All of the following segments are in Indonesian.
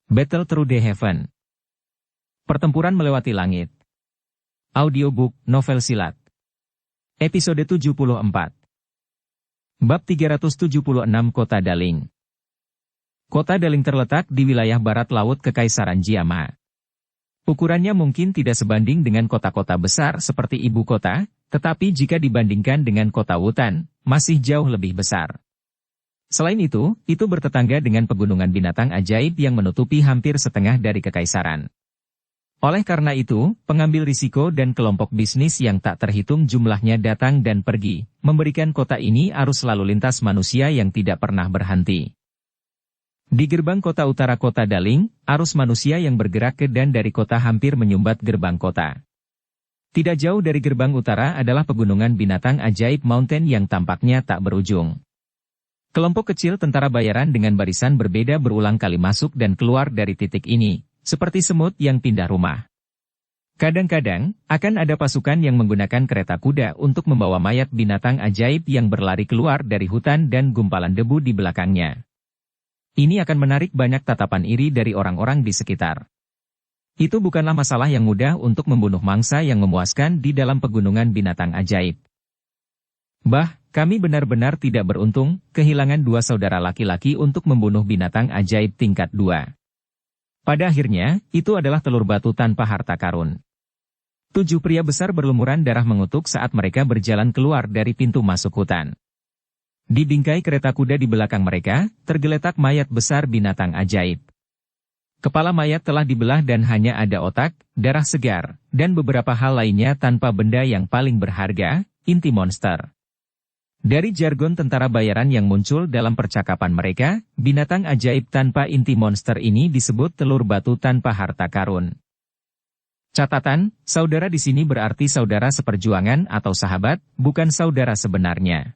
Battle Through the Heaven. Pertempuran melewati langit. Audiobook, novel silat. Episode 74. Bab 376 Kota Daling. Kota Daling terletak di wilayah barat laut Kekaisaran Jiama. Ukurannya mungkin tidak sebanding dengan kota-kota besar seperti ibu kota, tetapi jika dibandingkan dengan kota Wutan, masih jauh lebih besar. Selain itu bertetangga dengan pegunungan binatang ajaib yang menutupi hampir setengah dari kekaisaran. Oleh karena itu, pengambil risiko dan kelompok bisnis yang tak terhitung jumlahnya datang dan pergi, memberikan kota ini arus lalu lintas manusia yang tidak pernah berhenti. Di gerbang kota utara Kota Daling, arus manusia yang bergerak ke dan dari kota hampir menyumbat gerbang kota. Tidak jauh dari gerbang utara adalah pegunungan binatang ajaib Mountain yang tampaknya tak berujung. Kelompok kecil tentara bayaran dengan barisan berbeda berulang kali masuk dan keluar dari titik ini, seperti semut yang pindah rumah. Kadang-kadang, akan ada pasukan yang menggunakan kereta kuda untuk membawa mayat binatang ajaib yang berlari keluar dari hutan dan gumpalan debu di belakangnya. Ini akan menarik banyak tatapan iri dari orang-orang di sekitar. Itu bukanlah masalah yang mudah untuk membunuh mangsa yang memuaskan di dalam pegunungan binatang ajaib. Kami benar-benar tidak beruntung, kehilangan dua saudara laki-laki untuk membunuh binatang ajaib tingkat 2. Pada akhirnya, itu adalah telur batu tanpa harta karun. 7 pria besar berlumuran darah mengutuk saat mereka berjalan keluar dari pintu masuk hutan. Di bingkai kereta kuda di belakang mereka, tergeletak mayat besar binatang ajaib. Kepala mayat telah dibelah dan hanya ada otak, darah segar, dan beberapa hal lainnya tanpa benda yang paling berharga, inti monster. Dari jargon tentara bayaran yang muncul dalam percakapan mereka, binatang ajaib tanpa inti monster ini disebut telur batu tanpa harta karun. Catatan, saudara di sini berarti saudara seperjuangan atau sahabat, bukan saudara sebenarnya.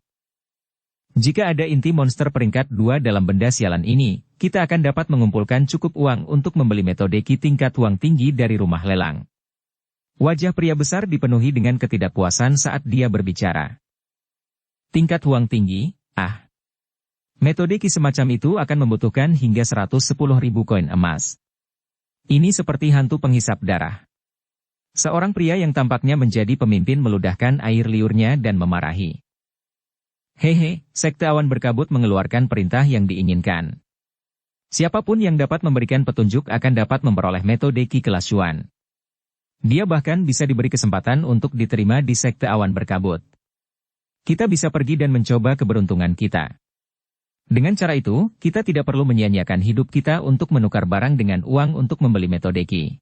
Jika ada inti monster peringkat 2 dalam benda sialan ini, kita akan dapat mengumpulkan cukup uang untuk membeli metode ki tingkat uang tinggi dari rumah lelang. Wajah pria besar dipenuhi dengan ketidakpuasan saat dia berbicara. Tingkat uang tinggi, metode ki semacam itu akan membutuhkan hingga 110.000 koin emas. Ini seperti hantu penghisap darah. Seorang pria yang tampaknya menjadi pemimpin meludahkan air liurnya dan memarahi. Hehe, Sekte Awan Berkabut mengeluarkan perintah yang diinginkan. Siapapun yang dapat memberikan petunjuk akan dapat memperoleh metode ki kelas Yuan. Dia bahkan bisa diberi kesempatan untuk diterima di Sekte Awan Berkabut. Kita bisa pergi dan mencoba keberuntungan kita. Dengan cara itu, kita tidak perlu menyia-nyiakan hidup kita untuk menukar barang dengan uang untuk membeli metode ki.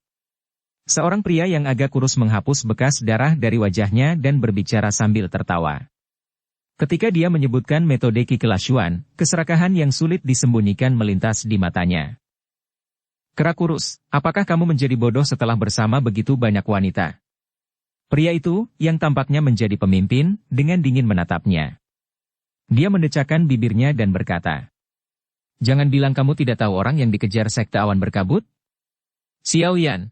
Seorang pria yang agak kurus menghapus bekas darah dari wajahnya dan berbicara sambil tertawa. Ketika dia menyebutkan metode ki kelas Yuan, keserakahan yang sulit disembunyikan melintas di matanya. Kera kurus, apakah kamu menjadi bodoh setelah bersama begitu banyak wanita? Pria itu, yang tampaknya menjadi pemimpin, dengan dingin menatapnya. Dia mendecakkan bibirnya dan berkata, "Jangan bilang kamu tidak tahu orang yang dikejar Sekte Awan Berkabut? Xiao Yan.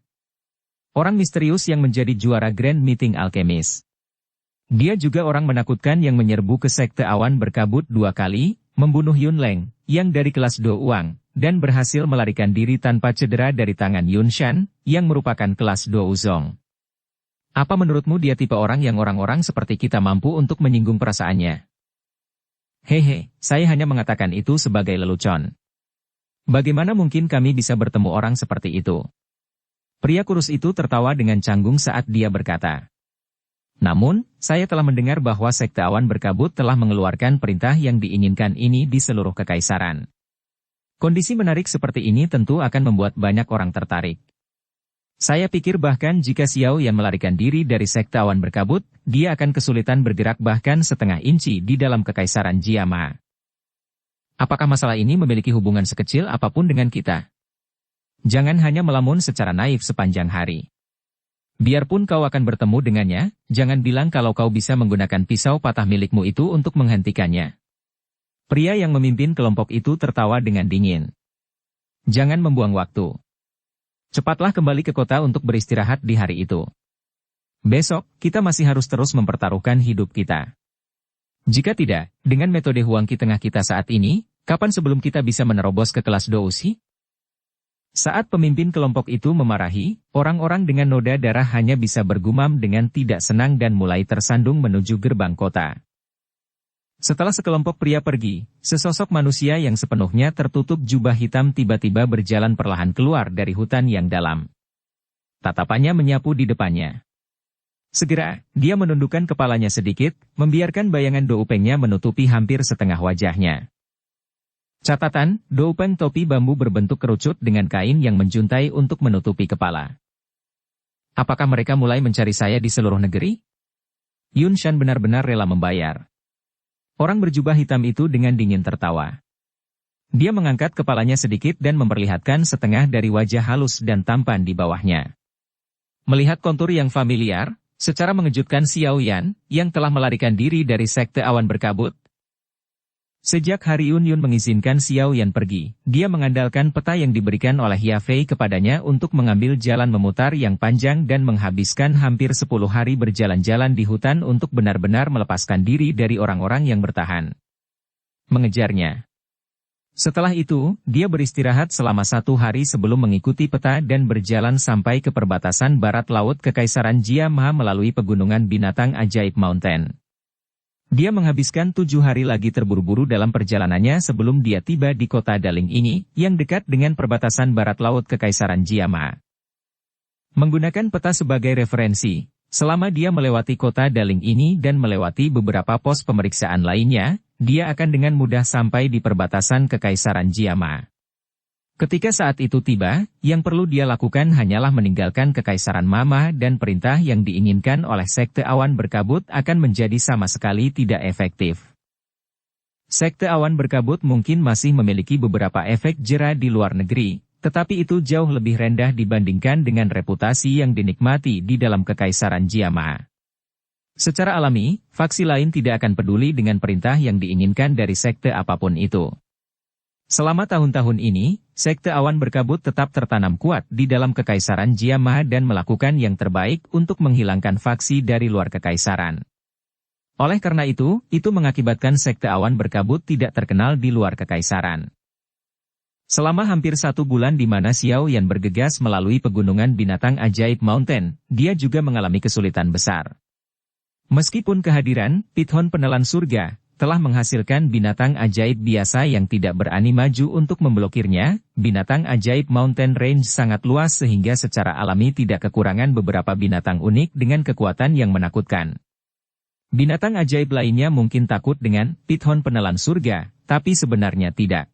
Orang misterius yang menjadi juara Grand Meeting Alchemist. Dia juga orang menakutkan yang menyerbu ke Sekte Awan Berkabut 2 kali, membunuh Yun Leng, yang dari kelas Do Uang, dan berhasil melarikan diri tanpa cedera dari tangan Yun Shan, yang merupakan kelas Do Uzong. Apa menurutmu dia tipe orang yang orang-orang seperti kita mampu untuk menyinggung perasaannya?" Hehe, saya hanya mengatakan itu sebagai lelucon. Bagaimana mungkin kami bisa bertemu orang seperti itu? Pria kurus itu tertawa dengan canggung saat dia berkata. Namun, saya telah mendengar bahwa Sekte Awan Berkabut telah mengeluarkan perintah yang diinginkan ini di seluruh kekaisaran. Kondisi menarik seperti ini tentu akan membuat banyak orang tertarik. Saya pikir bahkan jika Xiao Yan melarikan diri dari Sekte Awan Berkabut, dia akan kesulitan bergerak bahkan setengah inci di dalam kekaisaran Jiama. Apakah masalah ini memiliki hubungan sekecil apapun dengan kita? Jangan hanya melamun secara naif sepanjang hari. Biarpun kau akan bertemu dengannya, jangan bilang kalau kau bisa menggunakan pisau patah milikmu itu untuk menghentikannya. Pria yang memimpin kelompok itu tertawa dengan dingin. Jangan membuang waktu. Cepatlah kembali ke kota untuk beristirahat di hari itu. Besok, kita masih harus terus mempertaruhkan hidup kita. Jika tidak, dengan metode huangki tengah kita saat ini, kapan sebelum kita bisa menerobos ke kelas Dousi? Saat pemimpin kelompok itu memarahi, orang-orang dengan noda darah hanya bisa bergumam dengan tidak senang dan mulai tersandung menuju gerbang kota. Setelah sekelompok pria pergi, sesosok manusia yang sepenuhnya tertutup jubah hitam tiba-tiba berjalan perlahan keluar dari hutan yang dalam. Tatapannya menyapu di depannya. Segera, dia menundukkan kepalanya sedikit, membiarkan bayangan doupengnya menutupi hampir setengah wajahnya. Catatan, doupeng topi bambu berbentuk kerucut dengan kain yang menjuntai untuk menutupi kepala. Apakah mereka mulai mencari saya di seluruh negeri? Yun Shan benar-benar rela membayar. Orang berjubah hitam itu dengan dingin tertawa. Dia mengangkat kepalanya sedikit dan memperlihatkan setengah dari wajah halus dan tampan di bawahnya. Melihat kontur yang familiar, secara mengejutkan Xiao Yan, yang telah melarikan diri dari sekte awan berkabut. Sejak hari Yun mengizinkan Xiao Yan pergi, dia mengandalkan peta yang diberikan oleh Ya Fei kepadanya untuk mengambil jalan memutar yang panjang dan menghabiskan hampir 10 hari berjalan-jalan di hutan untuk benar-benar melepaskan diri dari orang-orang yang bertahan mengejarnya. Setelah itu, dia beristirahat selama 1 hari sebelum mengikuti peta dan berjalan sampai ke perbatasan barat laut Kekaisaran Jia Ma melalui pegunungan binatang ajaib Mountain. Dia menghabiskan 7 hari lagi terburu-buru dalam perjalanannya sebelum dia tiba di kota Daling ini, yang dekat dengan perbatasan barat laut Kekaisaran Jia Ma. Menggunakan peta sebagai referensi, selama dia melewati kota Daling ini dan melewati beberapa pos pemeriksaan lainnya, dia akan dengan mudah sampai di perbatasan Kekaisaran Jia Ma. Ketika saat itu tiba, yang perlu dia lakukan hanyalah meninggalkan Kekaisaran Mama dan perintah yang diinginkan oleh Sekte Awan Berkabut akan menjadi sama sekali tidak efektif. Sekte Awan Berkabut mungkin masih memiliki beberapa efek jera di luar negeri, tetapi itu jauh lebih rendah dibandingkan dengan reputasi yang dinikmati di dalam Kekaisaran Jia Ma. Secara alami, faksi lain tidak akan peduli dengan perintah yang diinginkan dari sekte apapun itu. Selama tahun-tahun ini, Sekte Awan Berkabut tetap tertanam kuat di dalam Kekaisaran Jia Ma dan melakukan yang terbaik untuk menghilangkan faksi dari luar Kekaisaran. Oleh karena itu mengakibatkan Sekte Awan Berkabut tidak terkenal di luar Kekaisaran. Selama hampir 1 bulan di mana Xiao Yan bergegas melalui pegunungan binatang ajaib Mountain, dia juga mengalami kesulitan besar. Meskipun kehadiran Pithon Penelan Surga telah menghasilkan binatang ajaib biasa yang tidak berani maju untuk memblokirnya, binatang ajaib Mountain Range sangat luas sehingga secara alami tidak kekurangan beberapa binatang unik dengan kekuatan yang menakutkan. Binatang ajaib lainnya mungkin takut dengan Pithon Penelan Surga, tapi sebenarnya tidak.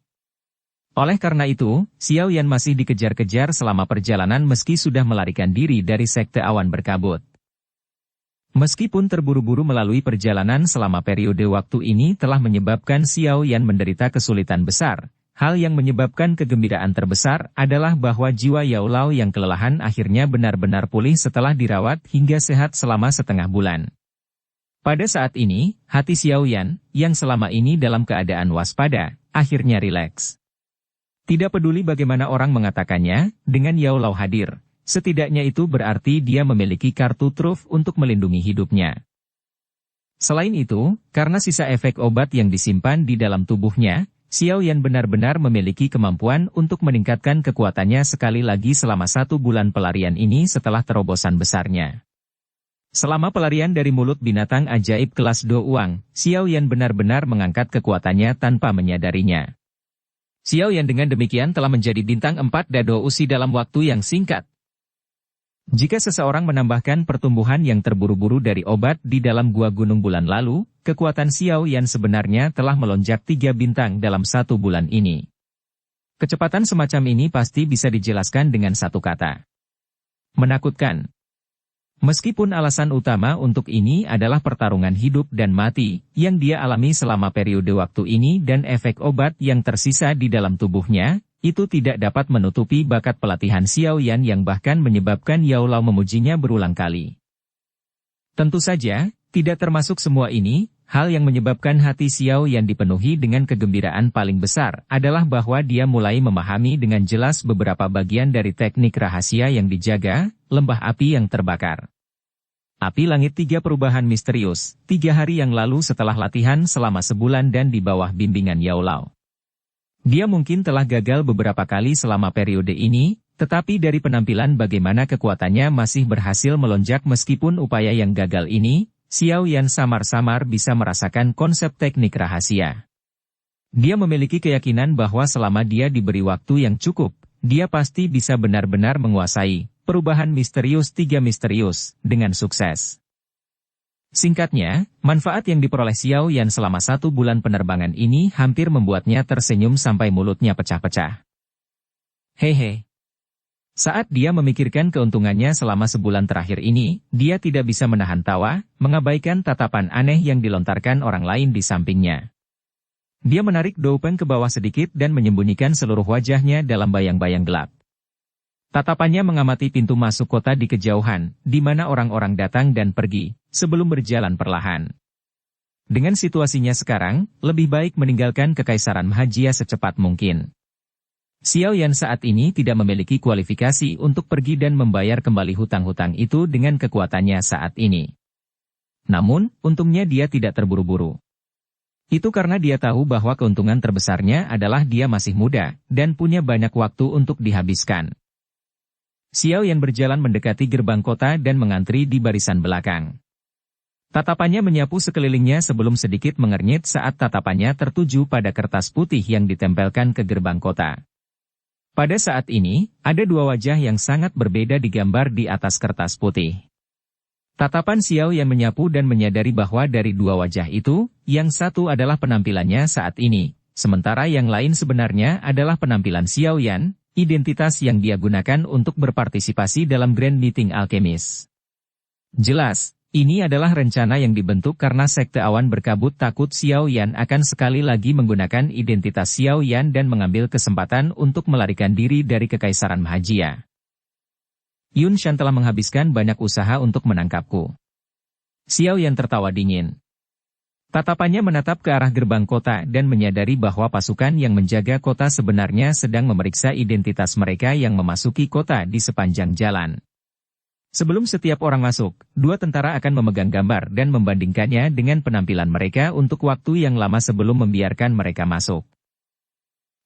Oleh karena itu, Xiao Yan masih dikejar-kejar selama perjalanan meski sudah melarikan diri dari Sekte Awan Berkabut. Meskipun terburu-buru melalui perjalanan selama periode waktu ini telah menyebabkan Xiao Yan menderita kesulitan besar, hal yang menyebabkan kegembiraan terbesar adalah bahwa jiwa Yao Lao yang kelelahan akhirnya benar-benar pulih setelah dirawat hingga sehat selama setengah bulan. Pada saat ini, hati Xiao Yan, yang selama ini dalam keadaan waspada, akhirnya rileks. Tidak peduli bagaimana orang mengatakannya, dengan Yao Lao hadir, setidaknya itu berarti dia memiliki kartu truf untuk melindungi hidupnya. Selain itu, karena sisa efek obat yang disimpan di dalam tubuhnya, Xiao Yan benar-benar memiliki kemampuan untuk meningkatkan kekuatannya sekali lagi selama 1 bulan pelarian ini setelah terobosan besarnya. Selama pelarian dari mulut binatang ajaib kelas Do Uang, Xiao Yan benar-benar mengangkat kekuatannya tanpa menyadarinya. Xiao Yan dengan demikian telah menjadi bintang 4 Dado Usi dalam waktu yang singkat. Jika seseorang menambahkan pertumbuhan yang terburu-buru dari obat di dalam gua Gunung bulan lalu, kekuatan Xiao Yan sebenarnya telah melonjak 3 bintang dalam 1 bulan ini. Kecepatan semacam ini pasti bisa dijelaskan dengan satu kata. Menakutkan. Meskipun alasan utama untuk ini adalah pertarungan hidup dan mati, yang dia alami selama periode waktu ini dan efek obat yang tersisa di dalam tubuhnya, itu tidak dapat menutupi bakat pelatihan Xiao Yan yang bahkan menyebabkan Yao Lao memujinya berulang kali. Tentu saja, tidak termasuk semua ini, hal yang menyebabkan hati Xiao Yan dipenuhi dengan kegembiraan paling besar adalah bahwa dia mulai memahami dengan jelas beberapa bagian dari teknik rahasia yang dijaga, lembah api yang terbakar. Api langit 3 perubahan misterius, 3 hari yang lalu setelah latihan selama sebulan dan di bawah bimbingan Yao Lao. Dia mungkin telah gagal beberapa kali selama periode ini, tetapi dari penampilan bagaimana kekuatannya masih berhasil melonjak meskipun upaya yang gagal ini, Xiao Yan samar-samar bisa merasakan konsep teknik rahasia. Dia memiliki keyakinan bahwa selama dia diberi waktu yang cukup, dia pasti bisa benar-benar menguasai perubahan misterius 3 misterius dengan sukses. Singkatnya, manfaat yang diperoleh Xiao Yan selama 1 bulan penerbangan ini hampir membuatnya tersenyum sampai mulutnya pecah-pecah. Hehe. Saat dia memikirkan keuntungannya selama sebulan terakhir ini, dia tidak bisa menahan tawa, mengabaikan tatapan aneh yang dilontarkan orang lain di sampingnya. Dia menarik Doupeng ke bawah sedikit dan menyembunyikan seluruh wajahnya dalam bayang-bayang gelap. Tatapannya mengamati pintu masuk kota di kejauhan, di mana orang-orang datang dan pergi, sebelum berjalan perlahan. Dengan situasinya sekarang, lebih baik meninggalkan Kekaisaran Mahajia secepat mungkin. Xiao Yan saat ini tidak memiliki kualifikasi untuk pergi dan membayar kembali hutang-hutang itu dengan kekuatannya saat ini. Namun, untungnya dia tidak terburu-buru. Itu karena dia tahu bahwa keuntungan terbesarnya adalah dia masih muda, dan punya banyak waktu untuk dihabiskan. Xiao Yan berjalan mendekati gerbang kota dan mengantri di barisan belakang. Tatapannya menyapu sekelilingnya sebelum sedikit mengernyit saat tatapannya tertuju pada kertas putih yang ditempelkan ke gerbang kota. Pada saat ini, ada 2 wajah yang sangat berbeda digambar di atas kertas putih. Tatapan Xiao Yan menyapu dan menyadari bahwa dari 2 wajah itu, yang satu adalah penampilannya saat ini, sementara yang lain sebenarnya adalah penampilan Xiao Yan, identitas yang dia gunakan untuk berpartisipasi dalam Grand Meeting Alkemis. Jelas, ini adalah rencana yang dibentuk karena Sekte Awan Berkabut takut Xiao Yan akan sekali lagi menggunakan identitas Xiao Yan dan mengambil kesempatan untuk melarikan diri dari Kekaisaran Mahajia. Yun Shan telah menghabiskan banyak usaha untuk menangkapku. Xiao Yan tertawa dingin. Tatapannya menatap ke arah gerbang kota dan menyadari bahwa pasukan yang menjaga kota sebenarnya sedang memeriksa identitas mereka yang memasuki kota di sepanjang jalan. Sebelum setiap orang masuk, 2 tentara akan memegang gambar dan membandingkannya dengan penampilan mereka untuk waktu yang lama sebelum membiarkan mereka masuk.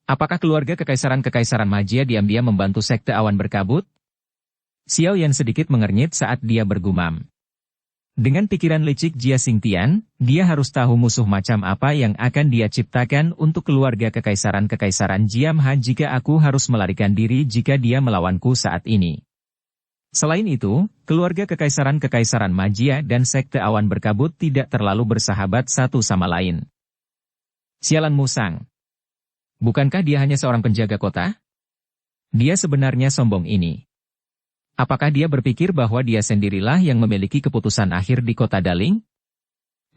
Apakah keluarga Kekaisaran Mahajia diam-diam membantu Sekte Awan Berkabut? Xiao Yan sedikit mengernyit saat dia bergumam. Dengan pikiran licik Jia Xingtian, dia harus tahu musuh macam apa yang akan dia ciptakan untuk keluarga Kekaisaran Jiamha jika aku harus melarikan diri jika dia melawanku saat ini. Selain itu, keluarga Kekaisaran Mahajia dan Sekte Awan Berkabut tidak terlalu bersahabat satu sama lain. Sialan musang. Bukankah dia hanya seorang penjaga kota? Dia sebenarnya sombong ini. Apakah dia berpikir bahwa dia sendirilah yang memiliki keputusan akhir di kota Daling?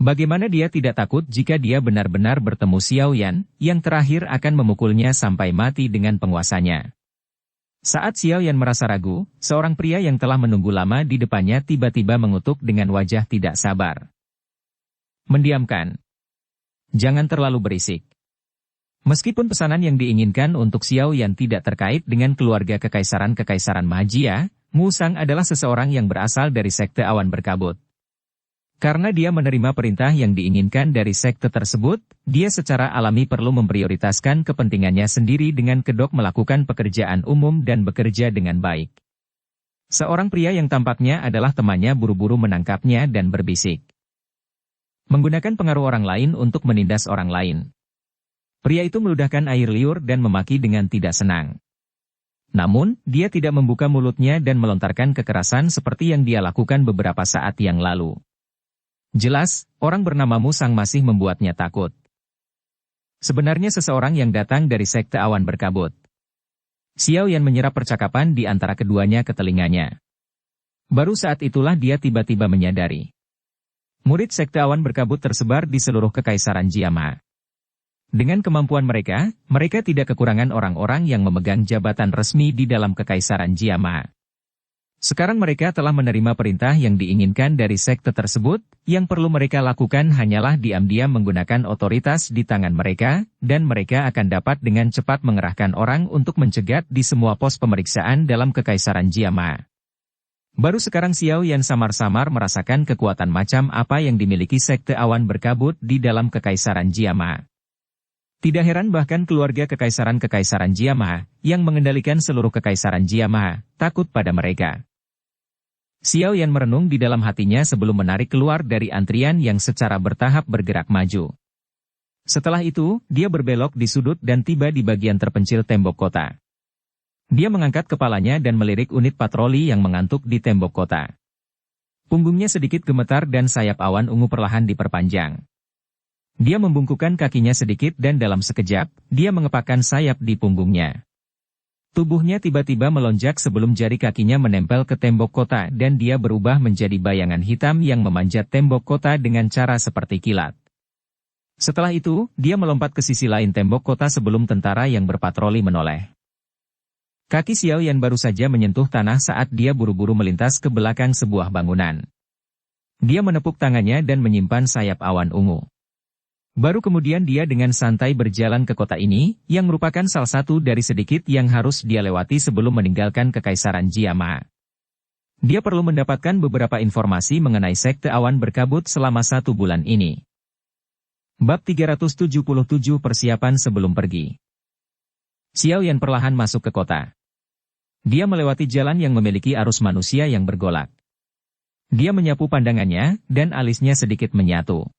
Bagaimana dia tidak takut jika dia benar-benar bertemu Xiao Yan, yang terakhir akan memukulnya sampai mati dengan penguasanya? Saat Xiao Yan merasa ragu, seorang pria yang telah menunggu lama di depannya tiba-tiba mengutuk dengan wajah tidak sabar. Mendiamkan. Jangan terlalu berisik. Meskipun pesanan yang diinginkan untuk Xiao Yan tidak terkait dengan keluarga Kekaisaran Mahajia, Musang adalah seseorang yang berasal dari Sekte Awan Berkabut. Karena dia menerima perintah yang diinginkan dari sekte tersebut, dia secara alami perlu memprioritaskan kepentingannya sendiri dengan kedok melakukan pekerjaan umum dan bekerja dengan baik. Seorang pria yang tampaknya adalah temannya buru-buru menangkapnya dan berbisik. Menggunakan pengaruh orang lain untuk menindas orang lain. Pria itu meludahkan air liur dan memaki dengan tidak senang. Namun, dia tidak membuka mulutnya dan melontarkan kekerasan seperti yang dia lakukan beberapa saat yang lalu. Jelas, orang bernama Musang masih membuatnya takut. Sebenarnya seseorang yang datang dari Sekte Awan Berkabut. Xiao Yan menyerap percakapan di antara keduanya ke telinganya. Baru saat itulah dia tiba-tiba menyadari. Murid Sekte Awan Berkabut tersebar di seluruh Kekaisaran Jiamha. Dengan kemampuan mereka, mereka tidak kekurangan orang-orang yang memegang jabatan resmi di dalam Kekaisaran Jiamha. Sekarang mereka telah menerima perintah yang diinginkan dari sekte tersebut, yang perlu mereka lakukan hanyalah diam-diam menggunakan otoritas di tangan mereka, dan mereka akan dapat dengan cepat mengerahkan orang untuk mencegat di semua pos pemeriksaan dalam Kekaisaran Jiamha. Baru sekarang Xiao Yan samar-samar merasakan kekuatan macam apa yang dimiliki Sekte Awan Berkabut di dalam Kekaisaran Jiamha. Tidak heran bahkan keluarga kekaisaran Jiama, yang mengendalikan seluruh kekaisaran Jiama, takut pada mereka. Xiao Yan merenung di dalam hatinya sebelum menarik keluar dari antrian yang secara bertahap bergerak maju. Setelah itu, dia berbelok di sudut dan tiba di bagian terpencil tembok kota. Dia mengangkat kepalanya dan melirik unit patroli yang mengantuk di tembok kota. Punggungnya sedikit gemetar dan sayap awan ungu perlahan diperpanjang. Dia membungkukkan kakinya sedikit dan dalam sekejap, dia mengepakkan sayap di punggungnya. Tubuhnya tiba-tiba melonjak sebelum jari kakinya menempel ke tembok kota dan dia berubah menjadi bayangan hitam yang memanjat tembok kota dengan cara seperti kilat. Setelah itu, dia melompat ke sisi lain tembok kota sebelum tentara yang berpatroli menoleh. Kaki Xiao Yan baru saja menyentuh tanah saat dia buru-buru melintas ke belakang sebuah bangunan. Dia menepuk tangannya dan menyimpan sayap awan ungu. Baru kemudian dia dengan santai berjalan ke kota ini, yang merupakan salah satu dari sedikit yang harus dia lewati sebelum meninggalkan Kekaisaran Jiama. Dia perlu mendapatkan beberapa informasi mengenai Sekte Awan Berkabut selama 1 bulan ini. Bab 377 Persiapan sebelum pergi. Xiao Yan perlahan masuk ke kota. Dia melewati jalan yang memiliki arus manusia yang bergolak. Dia menyapu pandangannya, dan alisnya sedikit menyatu.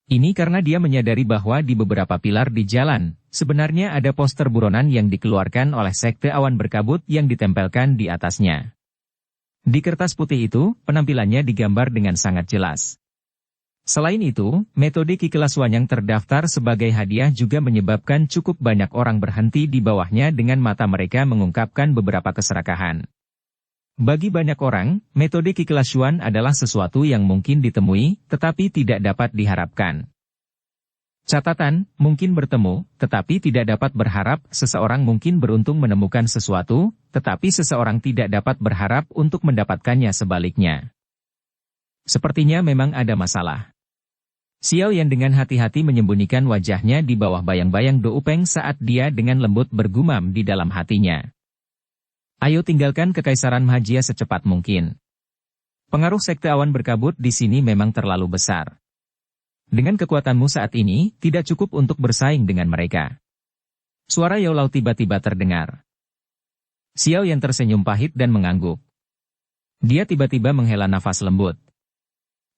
Ini karena dia menyadari bahwa di beberapa pilar di jalan, sebenarnya ada poster buronan yang dikeluarkan oleh Sekte Awan Berkabut yang ditempelkan di atasnya. Di kertas putih itu, penampilannya digambar dengan sangat jelas. Selain itu, metode Ki Kelas Wanyang terdaftar sebagai hadiah juga menyebabkan cukup banyak orang berhenti di bawahnya dengan mata mereka mengungkapkan beberapa keserakahan. Bagi banyak orang, metode Ki Kelas Xuan adalah sesuatu yang mungkin ditemui, tetapi tidak dapat diharapkan. Catatan, mungkin bertemu, tetapi tidak dapat berharap. Seseorang mungkin beruntung menemukan sesuatu, tetapi seseorang tidak dapat berharap untuk mendapatkannya sebaliknya. Sepertinya memang ada masalah. Xiao Yan dengan hati-hati menyembunyikan wajahnya di bawah bayang-bayang Do Upeng saat dia dengan lembut bergumam di dalam hatinya. Ayo tinggalkan Kekaisaran Mahajia secepat mungkin. Pengaruh Sekte Awan Berkabut di sini memang terlalu besar. Dengan kekuatanmu saat ini, tidak cukup untuk bersaing dengan mereka. Suara Yao Lao tiba-tiba terdengar. Xiao Yan tersenyum pahit dan mengangguk. Dia tiba-tiba menghela nafas lembut.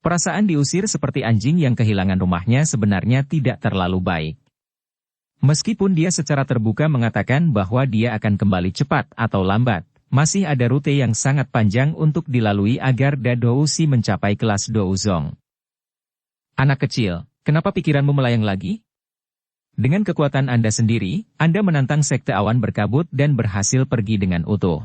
Perasaan diusir seperti anjing yang kehilangan rumahnya sebenarnya tidak terlalu baik. Meskipun dia secara terbuka mengatakan bahwa dia akan kembali cepat atau lambat, masih ada rute yang sangat panjang untuk dilalui agar Dadou Si mencapai kelas Douzong. Anak kecil, kenapa pikiranmu melayang lagi? Dengan kekuatan Anda sendiri, Anda menantang Sekte Awan Berkabut dan berhasil pergi dengan utuh.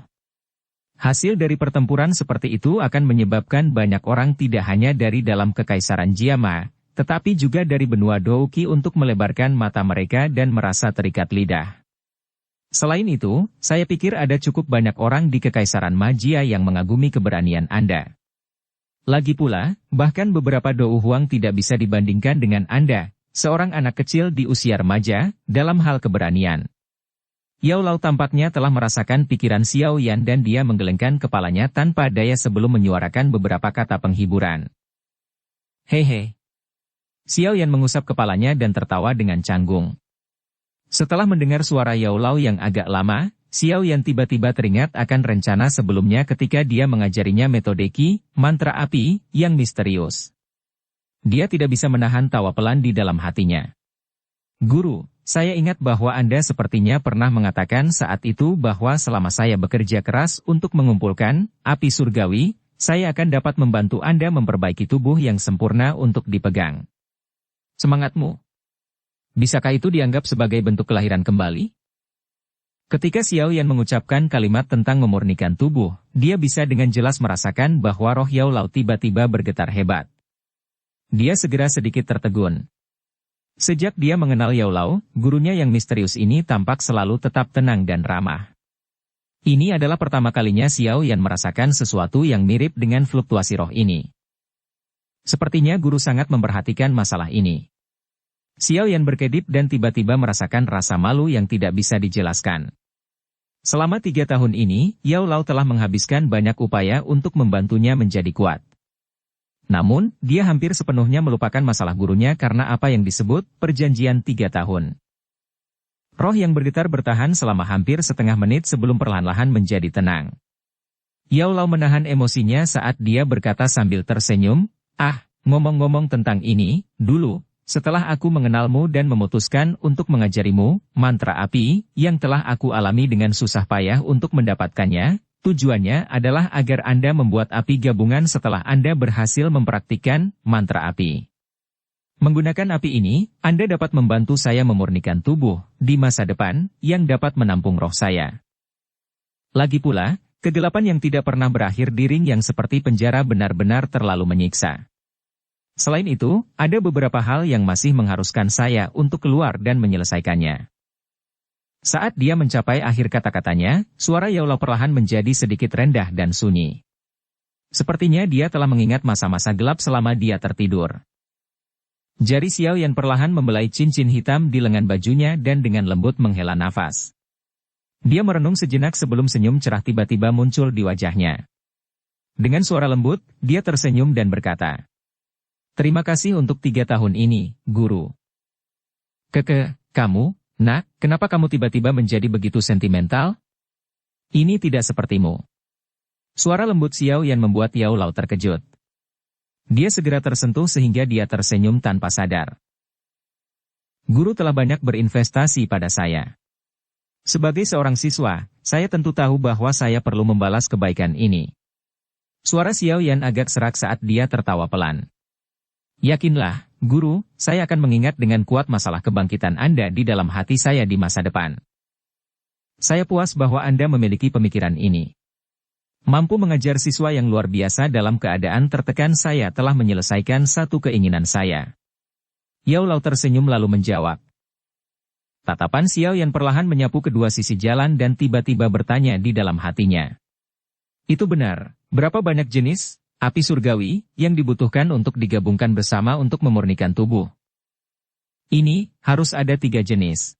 Hasil dari pertempuran seperti itu akan menyebabkan banyak orang tidak hanya dari dalam Kekaisaran Jiama, tetapi juga dari benua Douqi untuk melebarkan mata mereka dan merasa terikat lidah. Selain itu, saya pikir ada cukup banyak orang di Kekaisaran Magia yang mengagumi keberanian Anda. Lagi pula, bahkan beberapa Dou Huang tidak bisa dibandingkan dengan Anda, seorang anak kecil di usia remaja, dalam hal keberanian. Yao Lao tampaknya telah merasakan pikiran Xiao Yan dan dia menggelengkan kepalanya tanpa daya sebelum menyuarakan beberapa kata penghiburan. Hehe. Xiao Yan mengusap kepalanya dan tertawa dengan canggung. Setelah mendengar suara Yao Lao yang agak lama, Xiao Yan tiba-tiba teringat akan rencana sebelumnya ketika dia mengajarinya metode Ki, mantra api, yang misterius. Dia tidak bisa menahan tawa pelan di dalam hatinya. Guru, saya ingat bahwa Anda sepertinya pernah mengatakan saat itu bahwa selama saya bekerja keras untuk mengumpulkan api surgawi, saya akan dapat membantu Anda memperbaiki tubuh yang sempurna untuk dipegang. Semangatmu. Bisakah itu dianggap sebagai bentuk kelahiran kembali? Ketika Xiao Yan mengucapkan kalimat tentang memurnikan tubuh, dia bisa dengan jelas merasakan bahwa roh Yao Lao tiba-tiba bergetar hebat. Dia segera sedikit tertegun. Sejak dia mengenal Yao Lao, gurunya yang misterius ini tampak selalu tetap tenang dan ramah. Ini adalah pertama kalinya Xiao Yan merasakan sesuatu yang mirip dengan fluktuasi roh ini. Sepertinya guru sangat memperhatikan masalah ini. Xiao Yan berkedip dan tiba-tiba merasakan rasa malu yang tidak bisa dijelaskan. Selama 3 tahun ini, Yao Lao telah menghabiskan banyak upaya untuk membantunya menjadi kuat. Namun, dia hampir sepenuhnya melupakan masalah gurunya karena apa yang disebut perjanjian 3 tahun. Roh yang bergetar bertahan selama hampir setengah menit sebelum perlahan-lahan menjadi tenang. Yao Lao menahan emosinya saat dia berkata sambil tersenyum, ngomong-ngomong tentang ini, dulu, setelah aku mengenalmu dan memutuskan untuk mengajarimu, mantra api, yang telah aku alami dengan susah payah untuk mendapatkannya, tujuannya adalah agar Anda membuat api gabungan setelah Anda berhasil mempraktikkan mantra api. Menggunakan api ini, Anda dapat membantu saya memurnikan tubuh di masa depan yang dapat menampung roh saya. Lagi pula, kegelapan yang tidak pernah berakhir di ring yang seperti penjara benar-benar terlalu menyiksa. Selain itu, ada beberapa hal yang masih mengharuskan saya untuk keluar dan menyelesaikannya. Saat dia mencapai akhir kata-katanya, suara Yao Lao perlahan menjadi sedikit rendah dan sunyi. Sepertinya dia telah mengingat masa-masa gelap selama dia tertidur. Jari Xiao Yan perlahan membelai cincin hitam di lengan bajunya dan dengan lembut menghela nafas. Dia merenung sejenak sebelum senyum cerah tiba-tiba muncul di wajahnya. Dengan suara lembut, dia tersenyum dan berkata, "Terima kasih untuk 3 tahun ini, Guru." Kamu, Nak, kenapa kamu tiba-tiba menjadi begitu sentimental? Ini tidak sepertimu." Suara lembut Xiao Yan membuat Yao Lao terkejut. Dia segera tersentuh sehingga dia tersenyum tanpa sadar. "Guru telah banyak berinvestasi pada saya. Sebagai seorang siswa, saya tentu tahu bahwa saya perlu membalas kebaikan ini." Suara Xiao Yan agak serak saat dia tertawa pelan. "Yakinlah, Guru, saya akan mengingat dengan kuat masalah kebangkitan Anda di dalam hati saya di masa depan. Saya puas bahwa Anda memiliki pemikiran ini. Mampu mengajar siswa yang luar biasa dalam keadaan tertekan saya telah menyelesaikan satu keinginan saya." Yao Lao tersenyum lalu menjawab. Tatapan Xiao Yan perlahan menyapu kedua sisi jalan dan tiba-tiba bertanya di dalam hatinya. "Itu benar, berapa banyak jenis api surgawi yang dibutuhkan untuk digabungkan bersama untuk memurnikan tubuh?" "Ini harus ada 3 jenis.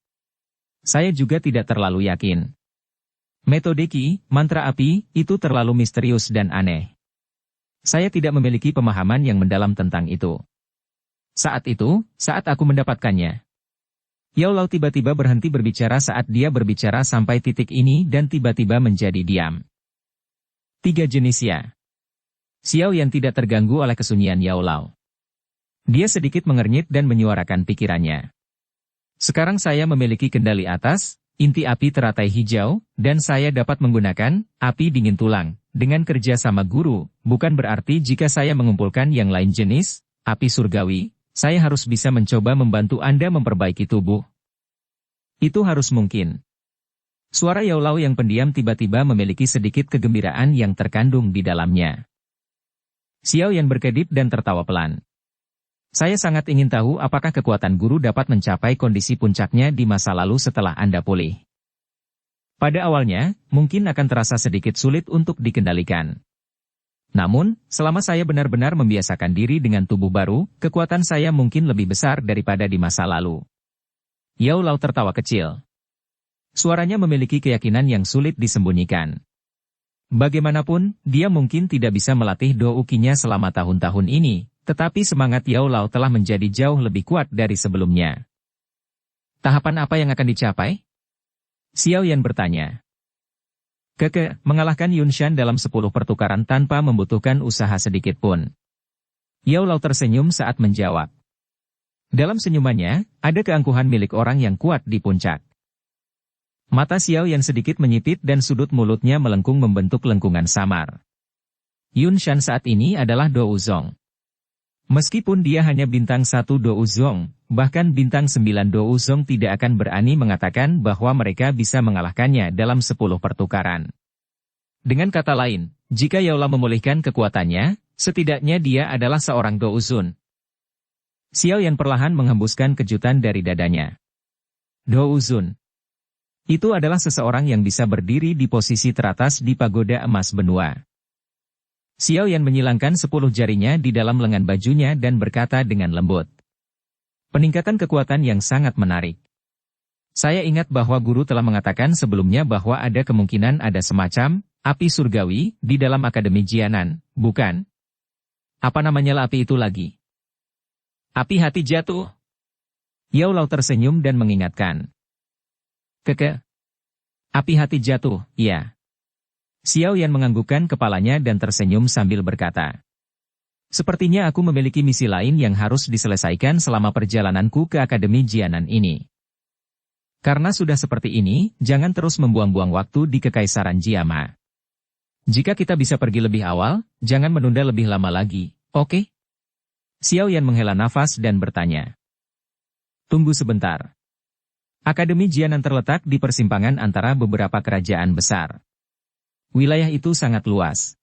Saya juga tidak terlalu yakin. Metode Qi, mantra api, itu terlalu misterius dan aneh. Saya tidak memiliki pemahaman yang mendalam tentang itu. Saat aku mendapatkannya." Yao Lao tiba-tiba berhenti berbicara saat dia berbicara sampai titik ini dan tiba-tiba menjadi diam. 3 jenis ya. Xiao Yan tidak terganggu oleh kesunyian Yao Lao. Dia sedikit mengernyit dan menyuarakan pikirannya. "Sekarang saya memiliki kendali atas inti api teratai hijau, dan saya dapat menggunakan api dingin tulang. Dengan kerja sama Guru, bukan berarti jika saya mengumpulkan yang lain jenis api surgawi, saya harus bisa mencoba membantu Anda memperbaiki tubuh. Itu harus mungkin." Suara Yao Lao yang pendiam tiba-tiba memiliki sedikit kegembiraan yang terkandung di dalamnya. Xiao Yan berkedip dan tertawa pelan. "Saya sangat ingin tahu apakah kekuatan Guru dapat mencapai kondisi puncaknya di masa lalu setelah Anda pulih. Pada awalnya, mungkin akan terasa sedikit sulit untuk dikendalikan. Namun, selama saya benar-benar membiasakan diri dengan tubuh baru, kekuatan saya mungkin lebih besar daripada di masa lalu." Yao Lao tertawa kecil. Suaranya memiliki keyakinan yang sulit disembunyikan. Bagaimanapun, dia mungkin tidak bisa melatih Dou-Qi-nya selama tahun-tahun ini, tetapi semangat Yao Lao telah menjadi jauh lebih kuat dari sebelumnya. "Tahapan apa yang akan dicapai?" Xiao Yan bertanya. Mengalahkan Yunshan dalam 10 pertukaran tanpa membutuhkan usaha sedikit pun." Yao Lao tersenyum saat menjawab. Dalam senyumannya, ada keangkuhan milik orang yang kuat di puncak. Mata Xiao Yan sedikit menyipit dan sudut mulutnya melengkung membentuk lengkungan samar. Yunshan saat ini adalah Dou Zong. Meskipun dia hanya bintang 1 Dou Zong, bahkan bintang 9 Dou Zong tidak akan berani mengatakan bahwa mereka bisa mengalahkannya dalam 10 pertukaran. Dengan kata lain, jika Yao Lao memulihkan kekuatannya, setidaknya dia adalah seorang Dou Zun. Xiao Yan perlahan menghembuskan kejutan dari dadanya. Dou Zun. Itu adalah seseorang yang bisa berdiri di posisi teratas di pagoda emas benua. Xiao Yan menyilangkan 10 jarinya di dalam lengan bajunya dan berkata dengan lembut. "Peningkatan kekuatan yang sangat menarik. Saya ingat bahwa Guru telah mengatakan sebelumnya bahwa ada kemungkinan ada semacam api surgawi di dalam Akademi Jianan, bukan? Apa namanya api itu lagi?" "Api hati jatuh." Yao Lao tersenyum dan mengingatkan. Keke. Api hati jatuh, ya. Xiao Yan menganggukkan kepalanya dan tersenyum sambil berkata. Sepertinya aku memiliki misi lain yang harus diselesaikan selama perjalananku ke Akademi Jianan ini. Karena sudah seperti ini, jangan terus membuang-buang waktu di Kekaisaran Jiama. Jika kita bisa pergi lebih awal, jangan menunda lebih lama lagi, oke? Xiao Yan menghela nafas dan bertanya. Tunggu sebentar. Akademi Jianan terletak di persimpangan antara beberapa kerajaan besar. Wilayah itu sangat luas.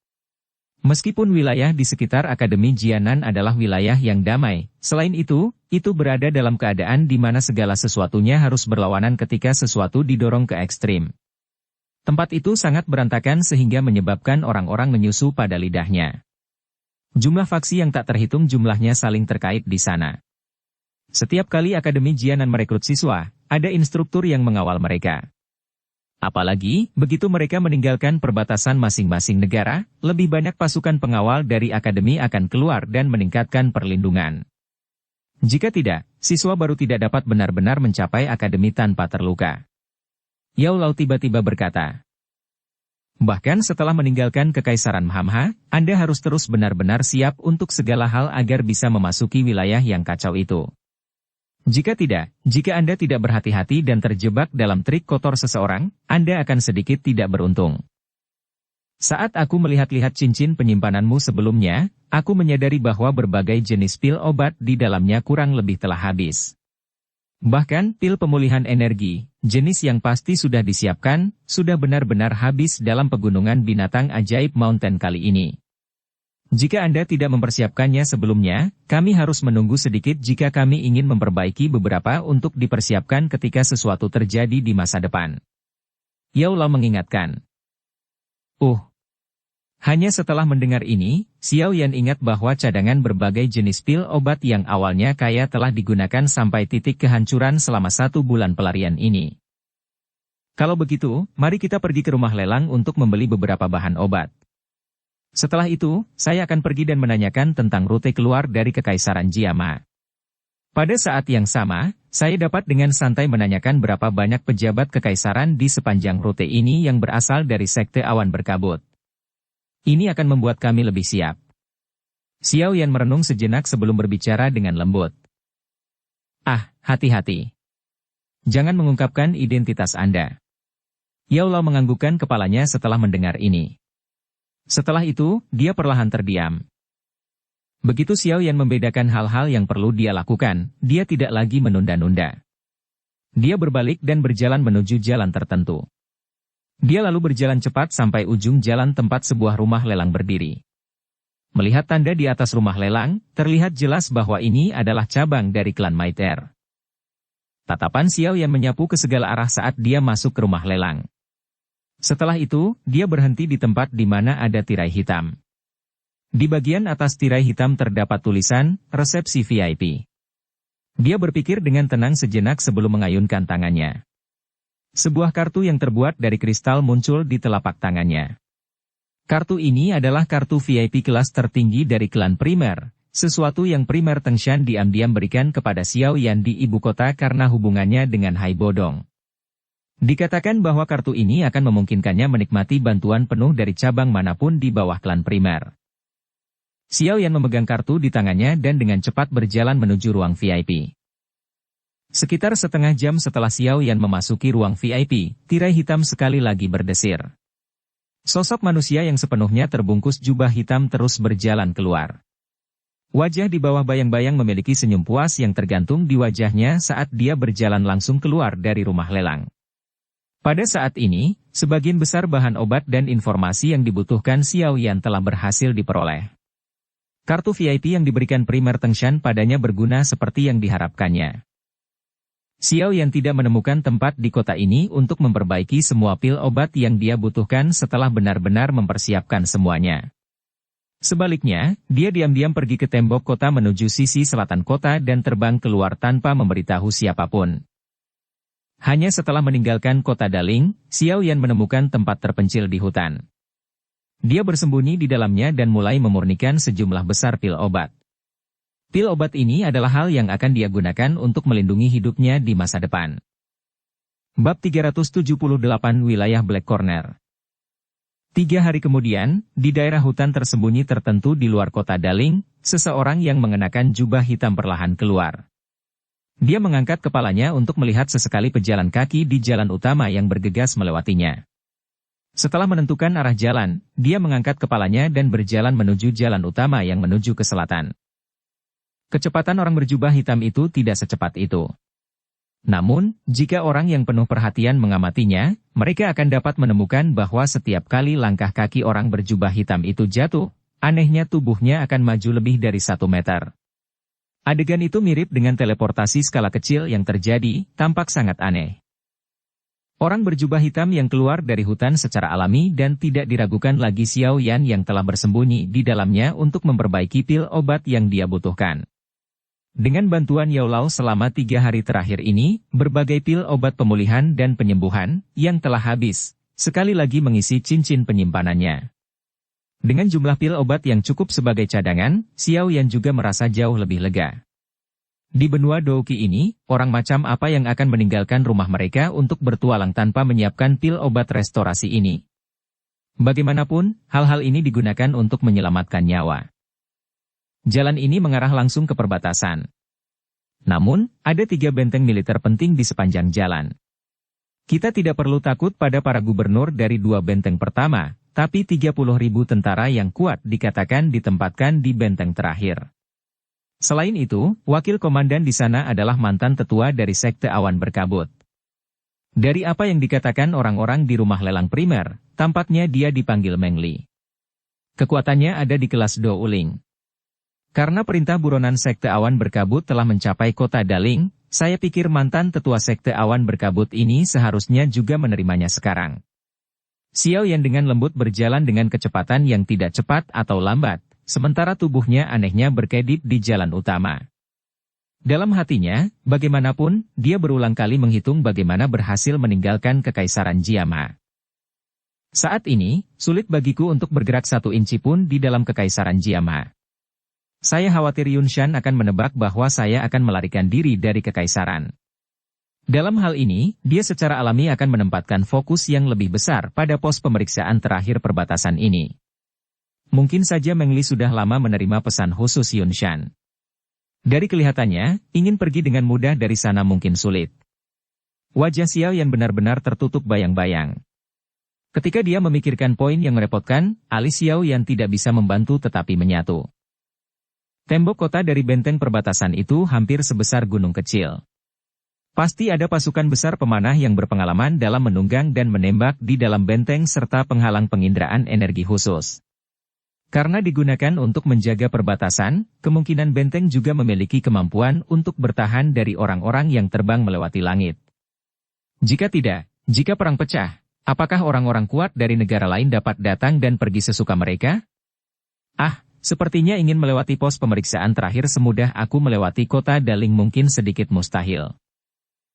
Meskipun wilayah di sekitar Akademi Jianan adalah wilayah yang damai, selain itu berada dalam keadaan di mana segala sesuatunya harus berlawanan ketika sesuatu didorong ke ekstrim. Tempat itu sangat berantakan sehingga menyebabkan orang-orang menyusu pada lidahnya. Jumlah faksi yang tak terhitung jumlahnya saling terkait di sana. Setiap kali Akademi Jianan merekrut siswa, ada instruktur yang mengawal mereka. Apalagi, begitu mereka meninggalkan perbatasan masing-masing negara, lebih banyak pasukan pengawal dari akademi akan keluar dan meningkatkan perlindungan. Jika tidak, siswa baru tidak dapat benar-benar mencapai akademi tanpa terluka. Yao Lao tiba-tiba berkata. Bahkan setelah meninggalkan Kekaisaran Mahamha, Anda harus terus benar-benar siap untuk segala hal agar bisa memasuki wilayah yang kacau itu. Jika Anda tidak berhati-hati dan terjebak dalam trik kotor seseorang, Anda akan sedikit tidak beruntung. Saat aku melihat-lihat cincin penyimpananmu sebelumnya, aku menyadari bahwa berbagai jenis pil obat di dalamnya kurang lebih telah habis. Bahkan pil pemulihan energi, jenis yang pasti sudah disiapkan, sudah benar-benar habis dalam pegunungan binatang ajaib Mountain kali ini. Jika Anda tidak mempersiapkannya sebelumnya, kami harus menunggu sedikit jika kami ingin memperbaiki beberapa untuk dipersiapkan ketika sesuatu terjadi di masa depan. Yao Lao mengingatkan. Hanya setelah mendengar ini, Xiao Yan ingat bahwa cadangan berbagai jenis pil obat yang awalnya kaya telah digunakan sampai titik kehancuran selama 1 bulan pelarian ini. Kalau begitu, mari kita pergi ke rumah lelang untuk membeli beberapa bahan obat. Setelah itu, saya akan pergi dan menanyakan tentang rute keluar dari Kekaisaran Jiama. Pada saat yang sama, saya dapat dengan santai menanyakan berapa banyak pejabat kekaisaran di sepanjang rute ini yang berasal dari Sekte Awan Berkabut. Ini akan membuat kami lebih siap. Xiao Yan merenung sejenak sebelum berbicara dengan lembut. Hati-hati. Jangan mengungkapkan identitas Anda. Yao Lao menganggukkan kepalanya setelah mendengar ini. Setelah itu, dia perlahan terdiam. Begitu Xiao Yan membedakan hal-hal yang perlu dia lakukan, dia tidak lagi menunda-nunda. Dia berbalik dan berjalan menuju jalan tertentu. Dia lalu berjalan cepat sampai ujung jalan tempat sebuah rumah lelang berdiri. Melihat tanda di atas rumah lelang, terlihat jelas bahwa ini adalah cabang dari klan Maiter. Tatapan Xiao Yan menyapu ke segala arah saat dia masuk ke rumah lelang. Setelah itu, dia berhenti di tempat di mana ada tirai hitam. Di bagian atas tirai hitam terdapat tulisan, resepsi VIP. Dia berpikir dengan tenang sejenak sebelum mengayunkan tangannya. Sebuah kartu yang terbuat dari kristal muncul di telapak tangannya. Kartu ini adalah kartu VIP kelas tertinggi dari klan primer, sesuatu yang primer Tengshan diam-diam berikan kepada Xiao Yan di ibu kota karena hubungannya dengan Hai Bodong. Dikatakan bahwa kartu ini akan memungkinkannya menikmati bantuan penuh dari cabang manapun di bawah klan primer. Xiao Yan memegang kartu di tangannya dan dengan cepat berjalan menuju ruang VIP. Sekitar setengah jam setelah Xiao Yan memasuki ruang VIP, tirai hitam sekali lagi berdesir. Sosok manusia yang sepenuhnya terbungkus jubah hitam terus berjalan keluar. Wajah di bawah bayang-bayang memiliki senyum puas yang tergantung di wajahnya saat dia berjalan langsung keluar dari rumah lelang. Pada saat ini, sebagian besar bahan obat dan informasi yang dibutuhkan Xiao Yan telah berhasil diperoleh. Kartu VIP yang diberikan primer Tengshan padanya berguna seperti yang diharapkannya. Xiao Yan tidak menemukan tempat di kota ini untuk memperbaiki semua pil obat yang dia butuhkan setelah benar-benar mempersiapkan semuanya. Sebaliknya, dia diam-diam pergi ke tembok kota menuju sisi selatan kota dan terbang keluar tanpa memberitahu siapapun. Hanya setelah meninggalkan kota Daling, Xiao Yan menemukan tempat terpencil di hutan. Dia bersembunyi di dalamnya dan mulai memurnikan sejumlah besar pil obat. Pil obat ini adalah hal yang akan dia gunakan untuk melindungi hidupnya di masa depan. Bab 378 Wilayah Black Corner. 3 hari kemudian, di daerah hutan tersembunyi tertentu di luar kota Daling, seseorang yang mengenakan jubah hitam perlahan keluar. Dia mengangkat kepalanya untuk melihat sesekali pejalan kaki di jalan utama yang bergegas melewatinya. Setelah menentukan arah jalan, dia mengangkat kepalanya dan berjalan menuju jalan utama yang menuju ke selatan. Kecepatan orang berjubah hitam itu tidak secepat itu. Namun, jika orang yang penuh perhatian mengamatinya, mereka akan dapat menemukan bahwa setiap kali langkah kaki orang berjubah hitam itu jatuh, anehnya tubuhnya akan maju lebih dari 1 meter. Adegan itu mirip dengan teleportasi skala kecil yang terjadi, tampak sangat aneh. Orang berjubah hitam yang keluar dari hutan secara alami dan tidak diragukan lagi Xiao Yan yang telah bersembunyi di dalamnya untuk memperbaiki pil obat yang dia butuhkan. Dengan bantuan Yao Lao selama 3 hari terakhir ini, berbagai pil obat pemulihan dan penyembuhan yang telah habis, sekali lagi mengisi cincin penyimpanannya. Dengan jumlah pil obat yang cukup sebagai cadangan, Xiao Yan juga merasa jauh lebih lega. Di benua Douqi ini, orang macam apa yang akan meninggalkan rumah mereka untuk bertualang tanpa menyiapkan pil obat restorasi ini? Bagaimanapun, hal-hal ini digunakan untuk menyelamatkan nyawa. Jalan ini mengarah langsung ke perbatasan. Namun, ada 3 benteng militer penting di sepanjang jalan. Kita tidak perlu takut pada para gubernur dari 2 benteng pertama, tapi 30.000 tentara yang kuat dikatakan ditempatkan di benteng terakhir. Selain itu, wakil komandan di sana adalah mantan tetua dari Sekte Awan Berkabut. Dari apa yang dikatakan orang-orang di rumah lelang primer, tampaknya dia dipanggil Meng Li. Kekuatannya ada di kelas Do Uling. Karena perintah buronan Sekte Awan Berkabut telah mencapai kota Daling, saya pikir mantan tetua Sekte Awan Berkabut ini seharusnya juga menerimanya sekarang. Xiao Yan dengan lembut berjalan dengan kecepatan yang tidak cepat atau lambat, sementara tubuhnya anehnya berkedip di jalan utama. Dalam hatinya, bagaimanapun, dia berulang kali menghitung bagaimana berhasil meninggalkan Kekaisaran Jiama. Saat ini, sulit bagiku untuk bergerak 1 inci pun di dalam Kekaisaran Jiama. Saya khawatir Yunshan akan menebak bahwa saya akan melarikan diri dari Kekaisaran. Dalam hal ini, dia secara alami akan menempatkan fokus yang lebih besar pada pos pemeriksaan terakhir perbatasan ini. Mungkin saja Meng Li sudah lama menerima pesan khusus Yunshan. Dari kelihatannya, ingin pergi dengan mudah dari sana mungkin sulit. Wajah Xiao Yan benar-benar tertutup bayang-bayang. Ketika dia memikirkan poin yang merepotkan, alis Xiao Yan tidak bisa membantu tetapi menyatu. Tembok kota dari benteng perbatasan itu hampir sebesar gunung kecil. Pasti ada pasukan besar pemanah yang berpengalaman dalam menunggang dan menembak di dalam benteng serta penghalang penginderaan energi khusus. Karena digunakan untuk menjaga perbatasan, kemungkinan benteng juga memiliki kemampuan untuk bertahan dari orang-orang yang terbang melewati langit. Jika tidak, jika perang pecah, apakah orang-orang kuat dari negara lain dapat datang dan pergi sesuka mereka? Sepertinya ingin melewati pos pemeriksaan terakhir semudah aku melewati kota Daling mungkin sedikit mustahil.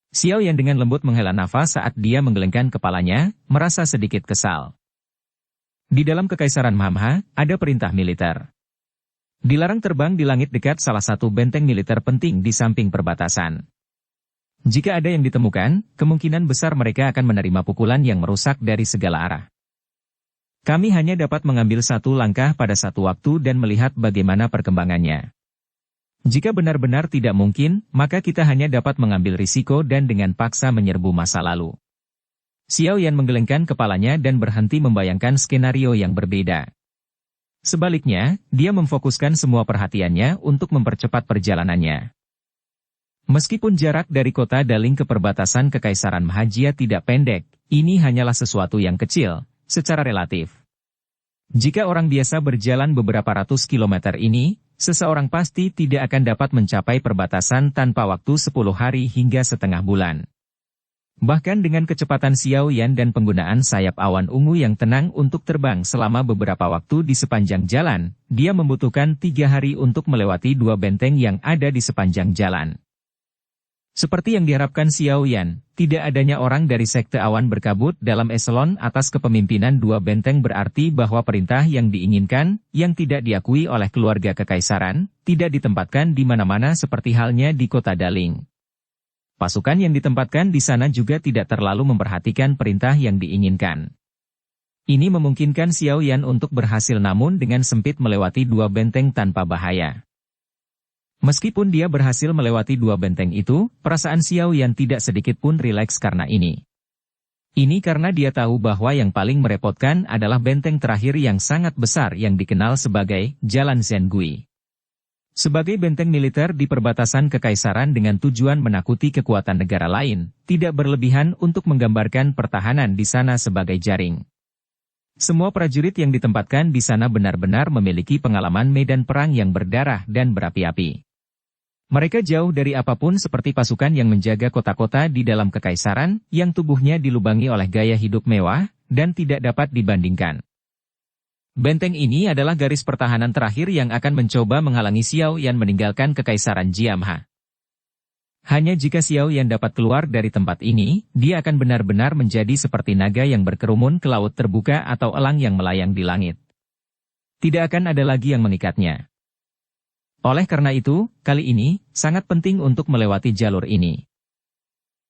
Xiao Yan dengan lembut menghela nafas saat dia menggelengkan kepalanya, merasa sedikit kesal. Di dalam Kekaisaran Mamha, ada perintah militer. Dilarang terbang di langit dekat salah satu benteng militer penting di samping perbatasan. Jika ada yang ditemukan, kemungkinan besar mereka akan menerima pukulan yang merusak dari segala arah. Kami hanya dapat mengambil 1 langkah pada 1 waktu dan melihat bagaimana perkembangannya. Jika benar-benar tidak mungkin, maka kita hanya dapat mengambil risiko dan dengan paksa menyerbu masa lalu. Xiao Yan menggelengkan kepalanya dan berhenti membayangkan skenario yang berbeda. Sebaliknya, dia memfokuskan semua perhatiannya untuk mempercepat perjalanannya. Meskipun jarak dari kota Daling ke perbatasan Kekaisaran Mahajia tidak pendek, ini hanyalah sesuatu yang kecil, secara relatif. Jika orang biasa berjalan beberapa ratus kilometer ini, seseorang pasti tidak akan dapat mencapai perbatasan tanpa waktu 10 hari hingga setengah bulan. Bahkan dengan kecepatan Xiao Yan dan penggunaan sayap awan ungu yang tenang untuk terbang selama beberapa waktu di sepanjang jalan, dia membutuhkan 3 hari untuk melewati 2 benteng yang ada di sepanjang jalan. Seperti yang diharapkan Xiao Yan, tidak adanya orang dari Sekte Awan Berkabut dalam eselon atas kepemimpinan 2 benteng berarti bahwa perintah yang diinginkan, yang tidak diakui oleh keluarga kekaisaran, tidak ditempatkan di mana-mana seperti halnya di kota Daling. Pasukan yang ditempatkan di sana juga tidak terlalu memperhatikan perintah yang diinginkan. Ini memungkinkan Xiao Yan untuk berhasil namun dengan sempit melewati 2 benteng tanpa bahaya. Meskipun dia berhasil melewati 2 benteng itu, perasaan Xiao Yan tidak sedikit pun rileks karena ini. Ini karena dia tahu bahwa yang paling merepotkan adalah benteng terakhir yang sangat besar yang dikenal sebagai Jalan Zhengui. Sebagai benteng militer di perbatasan kekaisaran dengan tujuan menakuti kekuatan negara lain, tidak berlebihan untuk menggambarkan pertahanan di sana sebagai jaring. Semua prajurit yang ditempatkan di sana benar-benar memiliki pengalaman medan perang yang berdarah dan berapi-api. Mereka jauh dari apapun seperti pasukan yang menjaga kota-kota di dalam kekaisaran, yang tubuhnya dilubangi oleh gaya hidup mewah, dan tidak dapat dibandingkan. Benteng ini adalah garis pertahanan terakhir yang akan mencoba menghalangi Xiao Yan meninggalkan kekaisaran Jiamha. Hanya jika Xiao Yan dapat keluar dari tempat ini, dia akan benar-benar menjadi seperti naga yang berkerumun ke laut terbuka atau elang yang melayang di langit. Tidak akan ada lagi yang mengikatnya. Oleh karena itu, kali ini, sangat penting untuk melewati jalur ini.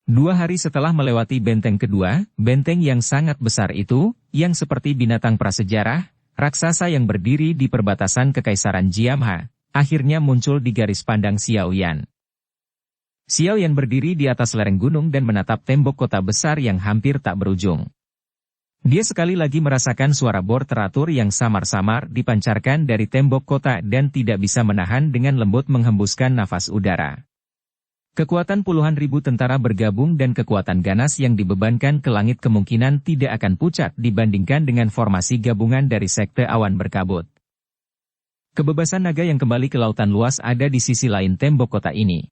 2 hari setelah melewati benteng kedua, benteng yang sangat besar itu, yang seperti binatang prasejarah, raksasa yang berdiri di perbatasan kekaisaran Jiamha, akhirnya muncul di garis pandang Xiao Yan. Xiao Yan berdiri di atas lereng gunung dan menatap tembok kota besar yang hampir tak berujung. Dia sekali lagi merasakan suara bor teratur yang samar-samar dipancarkan dari tembok kota dan tidak bisa menahan dengan lembut menghembuskan nafas udara. Kekuatan puluhan ribu tentara bergabung dan kekuatan ganas yang dibebankan ke langit kemungkinan tidak akan pucat dibandingkan dengan formasi gabungan dari sekte awan berkabut. Kebebasan naga yang kembali ke lautan luas ada di sisi lain tembok kota ini.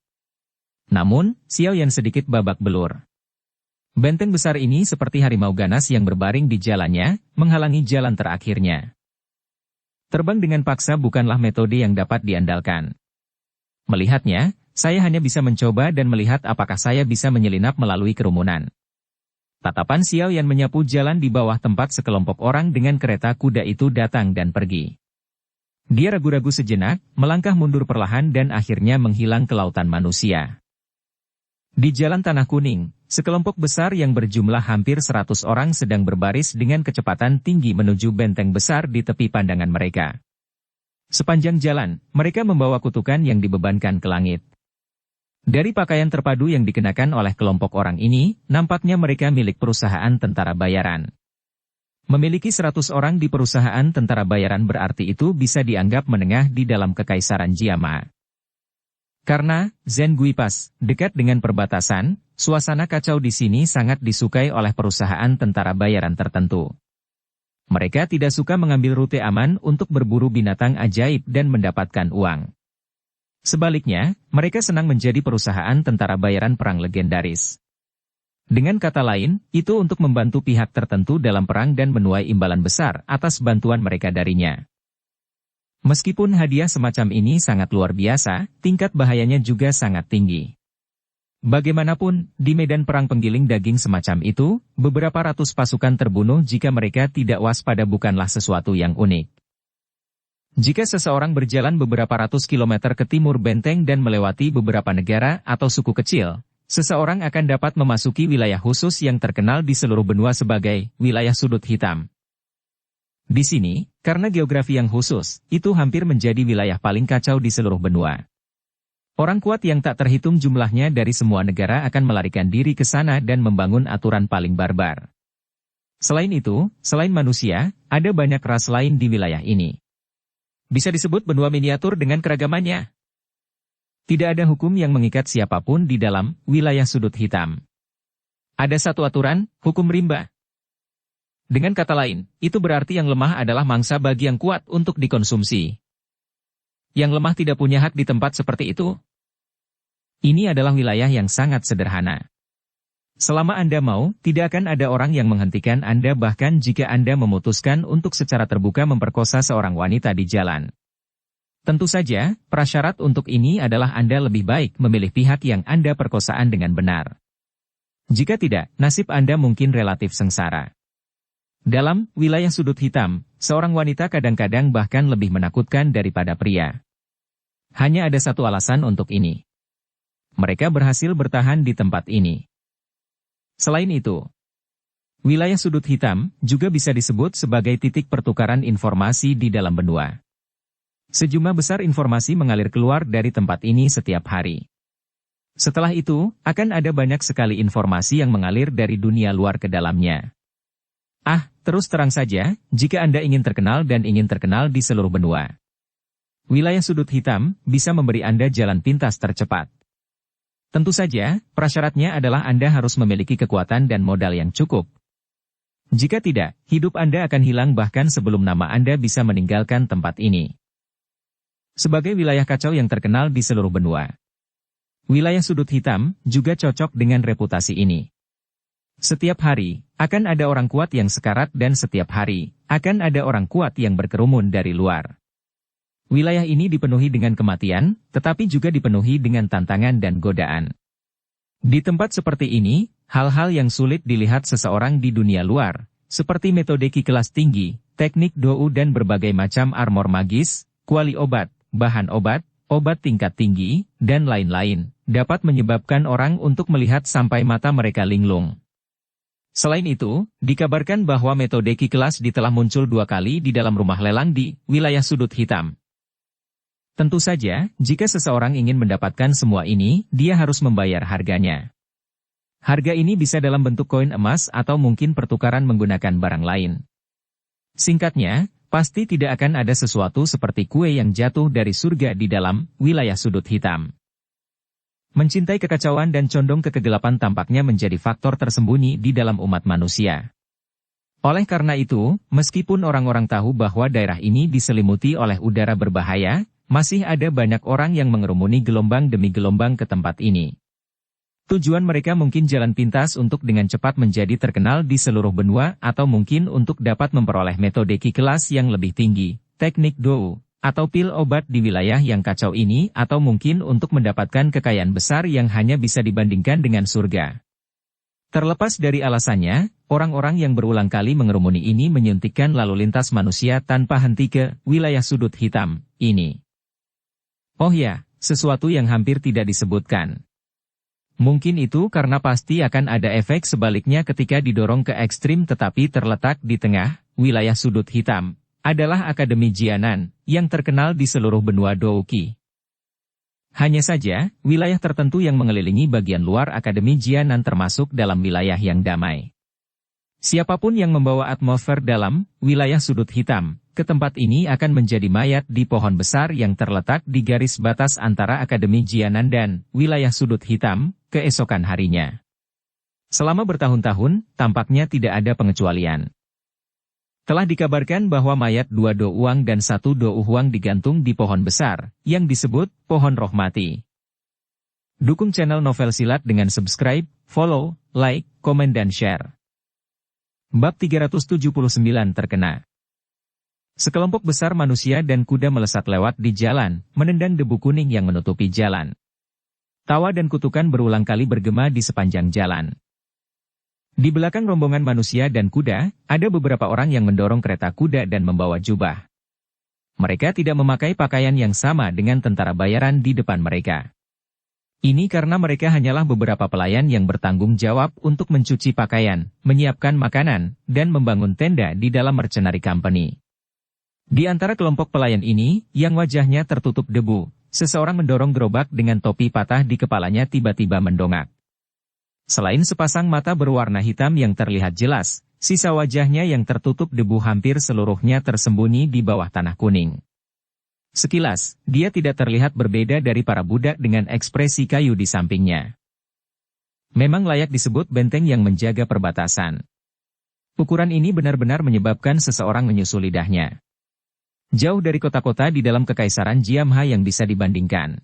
Namun, Xiao Yan sedikit babak belur. Benteng besar ini seperti harimau ganas yang berbaring di jalannya, menghalangi jalan terakhirnya. Terbang dengan paksa bukanlah metode yang dapat diandalkan. Melihatnya, saya hanya bisa mencoba dan melihat apakah saya bisa menyelinap melalui kerumunan. Tatapan Xiao Yan menyapu jalan di bawah tempat sekelompok orang dengan kereta kuda itu datang dan pergi. Dia ragu-ragu sejenak, melangkah mundur perlahan dan akhirnya menghilang ke lautan manusia. Di jalan tanah kuning, sekelompok besar yang berjumlah hampir 100 orang sedang berbaris dengan kecepatan tinggi menuju benteng besar di tepi pandangan mereka. Sepanjang jalan, mereka membawa kutukan yang dibebankan ke langit. Dari pakaian terpadu yang dikenakan oleh kelompok orang ini, nampaknya mereka milik perusahaan tentara bayaran. Memiliki 100 orang di perusahaan tentara bayaran berarti itu bisa dianggap menengah di dalam kekaisaran Jiamha. Karena Zhengui Pass dekat dengan perbatasan, suasana kacau di sini sangat disukai oleh perusahaan tentara bayaran tertentu. Mereka tidak suka mengambil rute aman untuk berburu binatang ajaib dan mendapatkan uang. Sebaliknya, mereka senang menjadi perusahaan tentara bayaran perang legendaris. Dengan kata lain, itu untuk membantu pihak tertentu dalam perang dan menuai imbalan besar atas bantuan mereka darinya. Meskipun hadiah semacam ini sangat luar biasa, tingkat bahayanya juga sangat tinggi. Bagaimanapun, di medan perang penggiling daging semacam itu, beberapa ratus pasukan terbunuh jika mereka tidak waspada bukanlah sesuatu yang unik. Jika seseorang berjalan beberapa ratus kilometer ke timur benteng dan melewati beberapa negara atau suku kecil, seseorang akan dapat memasuki wilayah khusus yang terkenal di seluruh benua sebagai wilayah sudut hitam. Di sini, karena geografi yang khusus, itu hampir menjadi wilayah paling kacau di seluruh benua. Orang kuat yang tak terhitung jumlahnya dari semua negara akan melarikan diri ke sana dan membangun aturan paling barbar. Selain itu, selain manusia, ada banyak ras lain di wilayah ini. Bisa disebut benua miniatur dengan keragamannya. Tidak ada hukum yang mengikat siapapun di dalam wilayah sudut hitam. Ada satu aturan, hukum rimba. Dengan kata lain, itu berarti yang lemah adalah mangsa bagi yang kuat untuk dikonsumsi. Yang lemah tidak punya hak di tempat seperti itu. Ini adalah wilayah yang sangat sederhana. Selama Anda mau, tidak akan ada orang yang menghentikan Anda bahkan jika Anda memutuskan untuk secara terbuka memperkosa seorang wanita di jalan. Tentu saja, prasyarat untuk ini adalah Anda lebih baik memilih pihak yang Anda perkosaan dengan benar. Jika tidak, nasib Anda mungkin relatif sengsara. Dalam wilayah sudut hitam, seorang wanita kadang-kadang bahkan lebih menakutkan daripada pria. Hanya ada satu alasan untuk ini. Mereka berhasil bertahan di tempat ini. Selain itu, wilayah sudut hitam juga bisa disebut sebagai titik pertukaran informasi di dalam benua. Sejumlah besar informasi mengalir keluar dari tempat ini setiap hari. Setelah itu, akan ada banyak sekali informasi yang mengalir dari dunia luar ke dalamnya. Terus terang saja, jika Anda ingin terkenal dan ingin terkenal di seluruh benua, wilayah sudut hitam bisa memberi Anda jalan pintas tercepat. Tentu saja, prasyaratnya adalah Anda harus memiliki kekuatan dan modal yang cukup. Jika tidak, hidup Anda akan hilang bahkan sebelum nama Anda bisa meninggalkan tempat ini. Sebagai wilayah kacau yang terkenal di seluruh benua, wilayah sudut hitam juga cocok dengan reputasi ini. Setiap hari, akan ada orang kuat yang sekarat dan setiap hari, akan ada orang kuat yang berkerumun dari luar. Wilayah ini dipenuhi dengan kematian, tetapi juga dipenuhi dengan tantangan dan godaan. Di tempat seperti ini, hal-hal yang sulit dilihat seseorang di dunia luar, seperti metode ki kelas tinggi, teknik dou dan berbagai macam armor magis, kuali obat, bahan obat, obat tingkat tinggi, dan lain-lain, dapat menyebabkan orang untuk melihat sampai mata mereka linglung. Selain itu, dikabarkan bahwa metode ki kelas telah muncul 2 kali di dalam rumah lelang di wilayah sudut hitam. Tentu saja, jika seseorang ingin mendapatkan semua ini, dia harus membayar harganya. Harga ini bisa dalam bentuk koin emas atau mungkin pertukaran menggunakan barang lain. Singkatnya, pasti tidak akan ada sesuatu seperti kue yang jatuh dari surga di dalam wilayah sudut hitam. Mencintai kekacauan dan condong ke kegelapan tampaknya menjadi faktor tersembunyi di dalam umat manusia. Oleh karena itu, meskipun orang-orang tahu bahwa daerah ini diselimuti oleh udara berbahaya, masih ada banyak orang yang mengerumuni gelombang demi gelombang ke tempat ini. Tujuan mereka mungkin jalan pintas untuk dengan cepat menjadi terkenal di seluruh benua atau mungkin untuk dapat memperoleh metode ki kelas yang lebih tinggi, teknik dou, atau pil obat di wilayah yang kacau ini atau mungkin untuk mendapatkan kekayaan besar yang hanya bisa dibandingkan dengan surga. Terlepas dari alasannya, orang-orang yang berulang kali mengerumuni ini menyuntikkan lalu lintas manusia tanpa henti ke wilayah sudut hitam ini. Oh ya, sesuatu yang hampir tidak disebutkan. Mungkin itu karena pasti akan ada efek sebaliknya ketika didorong ke ekstrim tetapi terletak di tengah wilayah sudut hitam adalah Akademi Jianan, yang terkenal di seluruh benua Douqi. Hanya saja, wilayah tertentu yang mengelilingi bagian luar Akademi Jianan termasuk dalam wilayah yang damai. Siapapun yang membawa atmosfer dalam wilayah sudut hitam, ke tempat ini akan menjadi mayat di pohon besar yang terletak di garis batas antara Akademi Jianan dan wilayah sudut hitam, keesokan harinya. Selama bertahun-tahun, tampaknya tidak ada pengecualian. Telah dikabarkan bahwa mayat 2 do uang dan 1 do uhuang digantung di pohon besar, yang disebut pohon roh mati. Dukung channel Novel Silat dengan subscribe, follow, like, komen dan share. Bab 379 terkena. Sekelompok besar manusia dan kuda melesat lewat di jalan, menendang debu kuning yang menutupi jalan. Tawa dan kutukan berulang kali bergema di sepanjang jalan. Di belakang rombongan manusia dan kuda, ada beberapa orang yang mendorong kereta kuda dan membawa jubah. Mereka tidak memakai pakaian yang sama dengan tentara bayaran di depan mereka. Ini karena mereka hanyalah beberapa pelayan yang bertanggung jawab untuk mencuci pakaian, menyiapkan makanan, dan membangun tenda di dalam mercenary company. Di antara kelompok pelayan ini, yang wajahnya tertutup debu, seseorang mendorong gerobak dengan topi patah di kepalanya tiba-tiba mendongak. Selain sepasang mata berwarna hitam yang terlihat jelas, sisa wajahnya yang tertutup debu hampir seluruhnya tersembunyi di bawah tanah kuning. Sekilas, dia tidak terlihat berbeda dari para budak dengan ekspresi kayu di sampingnya. Memang layak disebut benteng yang menjaga perbatasan. Ukuran ini benar-benar menyebabkan seseorang menyusul lidahnya. Jauh dari kota-kota di dalam kekaisaran Jiamha yang bisa dibandingkan.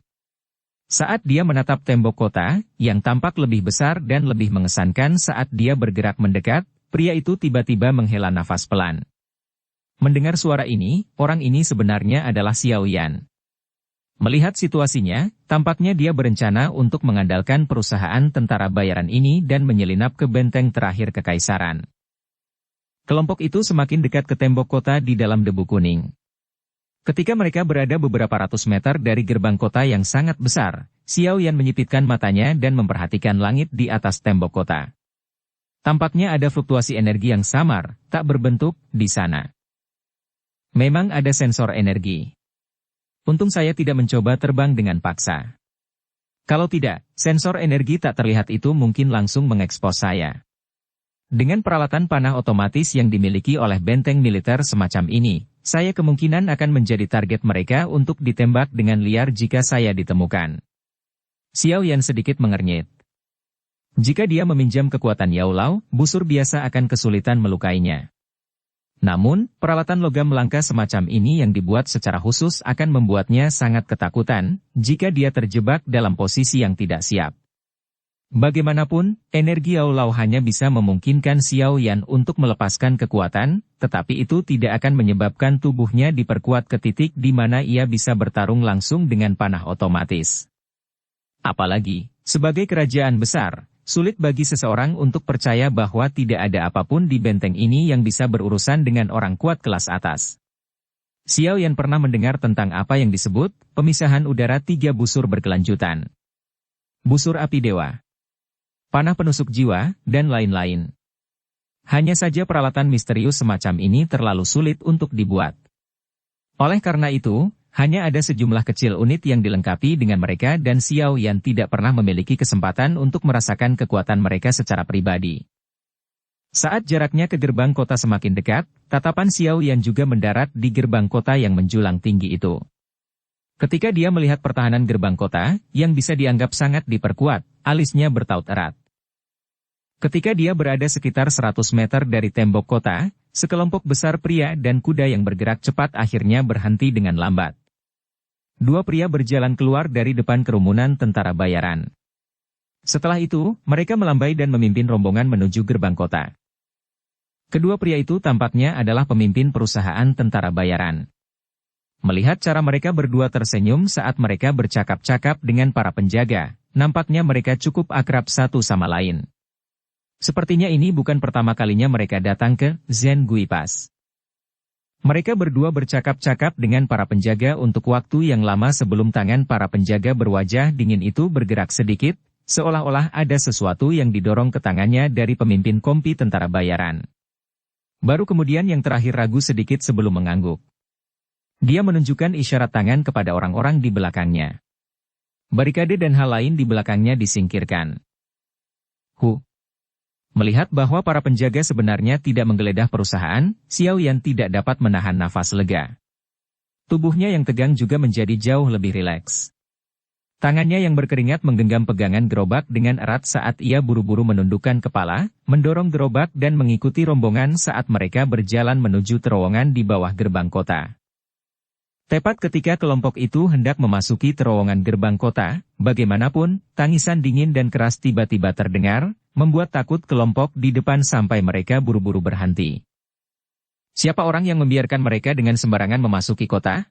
Saat dia menatap tembok kota, yang tampak lebih besar dan lebih mengesankan saat dia bergerak mendekat, pria itu tiba-tiba menghela nafas pelan. Mendengar suara ini, orang ini sebenarnya adalah Xiao Yan. Melihat situasinya, tampaknya dia berencana untuk mengandalkan perusahaan tentara bayaran ini dan menyelinap ke benteng terakhir kekaisaran. Kelompok itu semakin dekat ke tembok kota di dalam debu kuning. Ketika mereka berada beberapa ratus meter dari gerbang kota yang sangat besar, Xiao Yan menyipitkan matanya dan memperhatikan langit di atas tembok kota. Tampaknya ada fluktuasi energi yang samar, tak berbentuk, di sana. Memang ada sensor energi. Untung saya tidak mencoba terbang dengan paksa. Kalau tidak, sensor energi tak terlihat itu mungkin langsung mengekspos saya. Dengan peralatan panah otomatis yang dimiliki oleh benteng militer semacam ini, saya kemungkinan akan menjadi target mereka untuk ditembak dengan liar jika saya ditemukan. Xiao Yan sedikit mengernyit. Jika dia meminjam kekuatan Yao Lao, busur biasa akan kesulitan melukainya. Namun, peralatan logam langka semacam ini yang dibuat secara khusus akan membuatnya sangat ketakutan jika dia terjebak dalam posisi yang tidak siap. Bagaimanapun, energi Yao Lao hanya bisa memungkinkan Xiao Yan untuk melepaskan kekuatan, tetapi itu tidak akan menyebabkan tubuhnya diperkuat ke titik di mana ia bisa bertarung langsung dengan panah otomatis. Apalagi, sebagai kerajaan besar, sulit bagi seseorang untuk percaya bahwa tidak ada apapun di benteng ini yang bisa berurusan dengan orang kuat kelas atas. Xiao Yan pernah mendengar tentang apa yang disebut pemisahan udara 3 busur berkelanjutan. Busur api dewa, panah penusuk jiwa, dan lain-lain. Hanya saja peralatan misterius semacam ini terlalu sulit untuk dibuat. Oleh karena itu, hanya ada sejumlah kecil unit yang dilengkapi dengan mereka dan Xiao Yan tidak pernah memiliki kesempatan untuk merasakan kekuatan mereka secara pribadi. Saat jaraknya ke gerbang kota semakin dekat, tatapan Xiao Yan juga mendarat di gerbang kota yang menjulang tinggi itu. Ketika dia melihat pertahanan gerbang kota, yang bisa dianggap sangat diperkuat, alisnya bertaut erat. Ketika dia berada sekitar 100 meter dari tembok kota, sekelompok besar pria dan kuda yang bergerak cepat akhirnya berhenti dengan lambat. 2 pria berjalan keluar dari depan kerumunan tentara bayaran. Setelah itu, mereka melambai dan memimpin rombongan menuju gerbang kota. Kedua pria itu tampaknya adalah pemimpin perusahaan tentara bayaran. Melihat cara mereka berdua tersenyum saat mereka bercakap-cakap dengan para penjaga, nampaknya mereka cukup akrab satu sama lain. Sepertinya ini bukan pertama kalinya mereka datang ke Zhengui Pass. Mereka berdua bercakap-cakap dengan para penjaga untuk waktu yang lama sebelum tangan para penjaga berwajah dingin itu bergerak sedikit, seolah-olah ada sesuatu yang didorong ke tangannya dari pemimpin kompi tentara bayaran. Baru kemudian yang terakhir ragu sedikit sebelum mengangguk. Dia menunjukkan isyarat tangan kepada orang-orang di belakangnya. Barikade dan hal lain di belakangnya disingkirkan. Melihat bahwa para penjaga sebenarnya tidak menggeledah perusahaan, Xiao Yan tidak dapat menahan nafas lega. Tubuhnya yang tegang juga menjadi jauh lebih rileks. Tangannya yang berkeringat menggenggam pegangan gerobak dengan erat saat ia buru-buru menundukkan kepala, mendorong gerobak dan mengikuti rombongan saat mereka berjalan menuju terowongan di bawah gerbang kota. Tepat ketika kelompok itu hendak memasuki terowongan gerbang kota, bagaimanapun, tangisan dingin dan keras tiba-tiba terdengar, membuat takut kelompok di depan sampai mereka buru-buru berhenti. Siapa orang yang membiarkan mereka dengan sembarangan memasuki kota?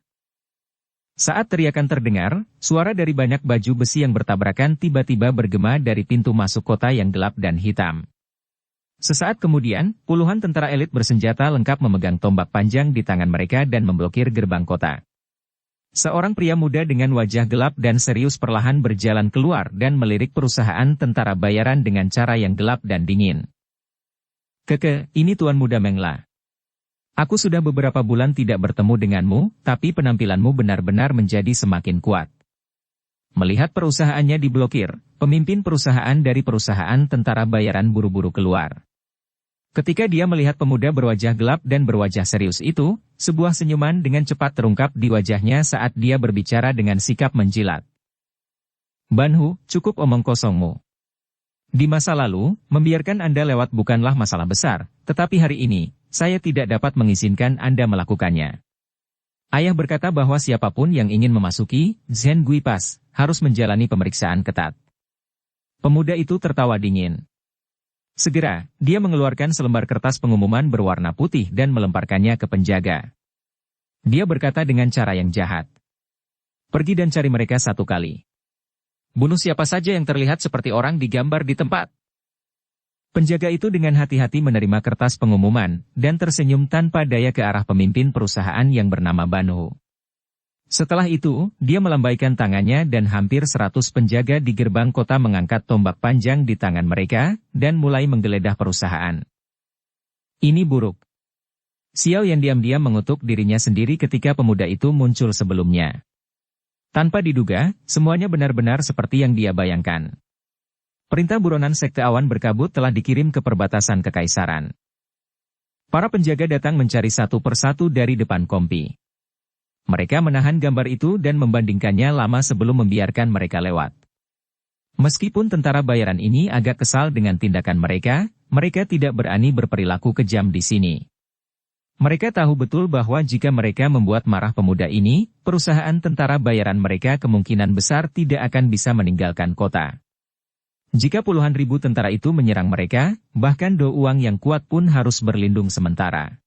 Saat teriakan terdengar, suara dari banyak baju besi yang bertabrakan tiba-tiba bergema dari pintu masuk kota yang gelap dan hitam. Sesaat kemudian, puluhan tentara elit bersenjata lengkap memegang tombak panjang di tangan mereka dan memblokir gerbang kota. Seorang pria muda dengan wajah gelap dan serius perlahan berjalan keluar dan melirik perusahaan tentara bayaran dengan cara yang gelap dan dingin. Ini Tuan Muda Mengla. Aku sudah beberapa bulan tidak bertemu denganmu, tapi penampilanmu benar-benar menjadi semakin kuat. Melihat perusahaannya diblokir, pemimpin perusahaan dari perusahaan tentara bayaran buru-buru keluar. Ketika dia melihat pemuda berwajah gelap dan berwajah serius itu, sebuah senyuman dengan cepat terungkap di wajahnya saat dia berbicara dengan sikap menjilat. Banhu, cukup omong kosongmu. Di masa lalu, membiarkan Anda lewat bukanlah masalah besar, tetapi hari ini, saya tidak dapat mengizinkan Anda melakukannya. Ayah berkata bahwa siapapun yang ingin memasuki Zhengui Pass harus menjalani pemeriksaan ketat. Pemuda itu tertawa dingin. Segera, dia mengeluarkan selembar kertas pengumuman berwarna putih dan melemparkannya ke penjaga. Dia berkata dengan cara yang jahat. Pergi dan cari mereka satu kali. Bunuh siapa saja yang terlihat seperti orang digambar di tempat. Penjaga itu dengan hati-hati menerima kertas pengumuman, dan tersenyum tanpa daya ke arah pemimpin perusahaan yang bernama Banhu. Setelah itu, dia melambaikan tangannya dan hampir 100 penjaga di gerbang kota mengangkat tombak panjang di tangan mereka, dan mulai menggeledah perusahaan. Ini buruk. Xiao Yan diam-diam mengutuk dirinya sendiri ketika pemuda itu muncul sebelumnya. Tanpa diduga, semuanya benar-benar seperti yang dia bayangkan. Perintah buronan Sekte Awan Berkabut telah dikirim ke perbatasan kekaisaran. Para penjaga datang mencari satu persatu dari depan kompi. Mereka menahan gambar itu dan membandingkannya lama sebelum membiarkan mereka lewat. Meskipun tentara bayaran ini agak kesal dengan tindakan mereka, mereka tidak berani berperilaku kejam di sini. Mereka tahu betul bahwa jika mereka membuat marah pemuda ini, perusahaan tentara bayaran mereka kemungkinan besar tidak akan bisa meninggalkan kota. Jika puluhan ribu tentara itu menyerang mereka, bahkan Do Uang yang kuat pun harus berlindung sementara.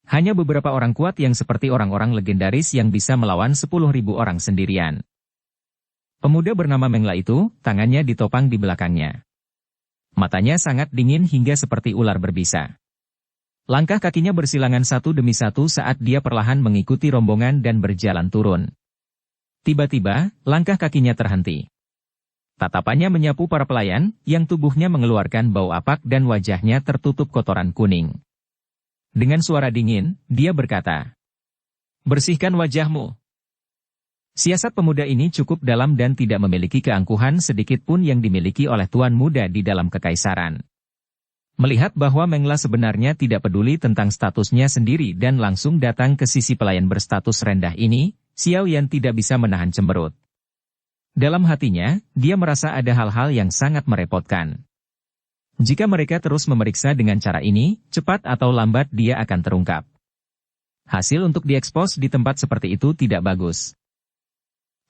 Hanya beberapa orang kuat yang seperti orang-orang legendaris yang bisa melawan 10.000 orang sendirian. Pemuda bernama Mengla itu, tangannya ditopang di belakangnya. Matanya sangat dingin hingga seperti ular berbisa. Langkah kakinya bersilangan satu demi satu saat dia perlahan mengikuti rombongan dan berjalan turun. Tiba-tiba, langkah kakinya terhenti. Tatapannya menyapu para pelayan, yang tubuhnya mengeluarkan bau apak dan wajahnya tertutup kotoran kuning. Dengan suara dingin, dia berkata, "Bersihkan wajahmu." Siasat pemuda ini cukup dalam dan tidak memiliki keangkuhan sedikit pun yang dimiliki oleh tuan muda di dalam kekaisaran. Melihat bahwa Mengla sebenarnya tidak peduli tentang statusnya sendiri dan langsung datang ke sisi pelayan berstatus rendah ini, Xiao Yan tidak bisa menahan cemberut. Dalam hatinya, dia merasa ada hal-hal yang sangat merepotkan. Jika mereka terus memeriksa dengan cara ini, cepat atau lambat dia akan terungkap. Hasil untuk diekspos di tempat seperti itu tidak bagus.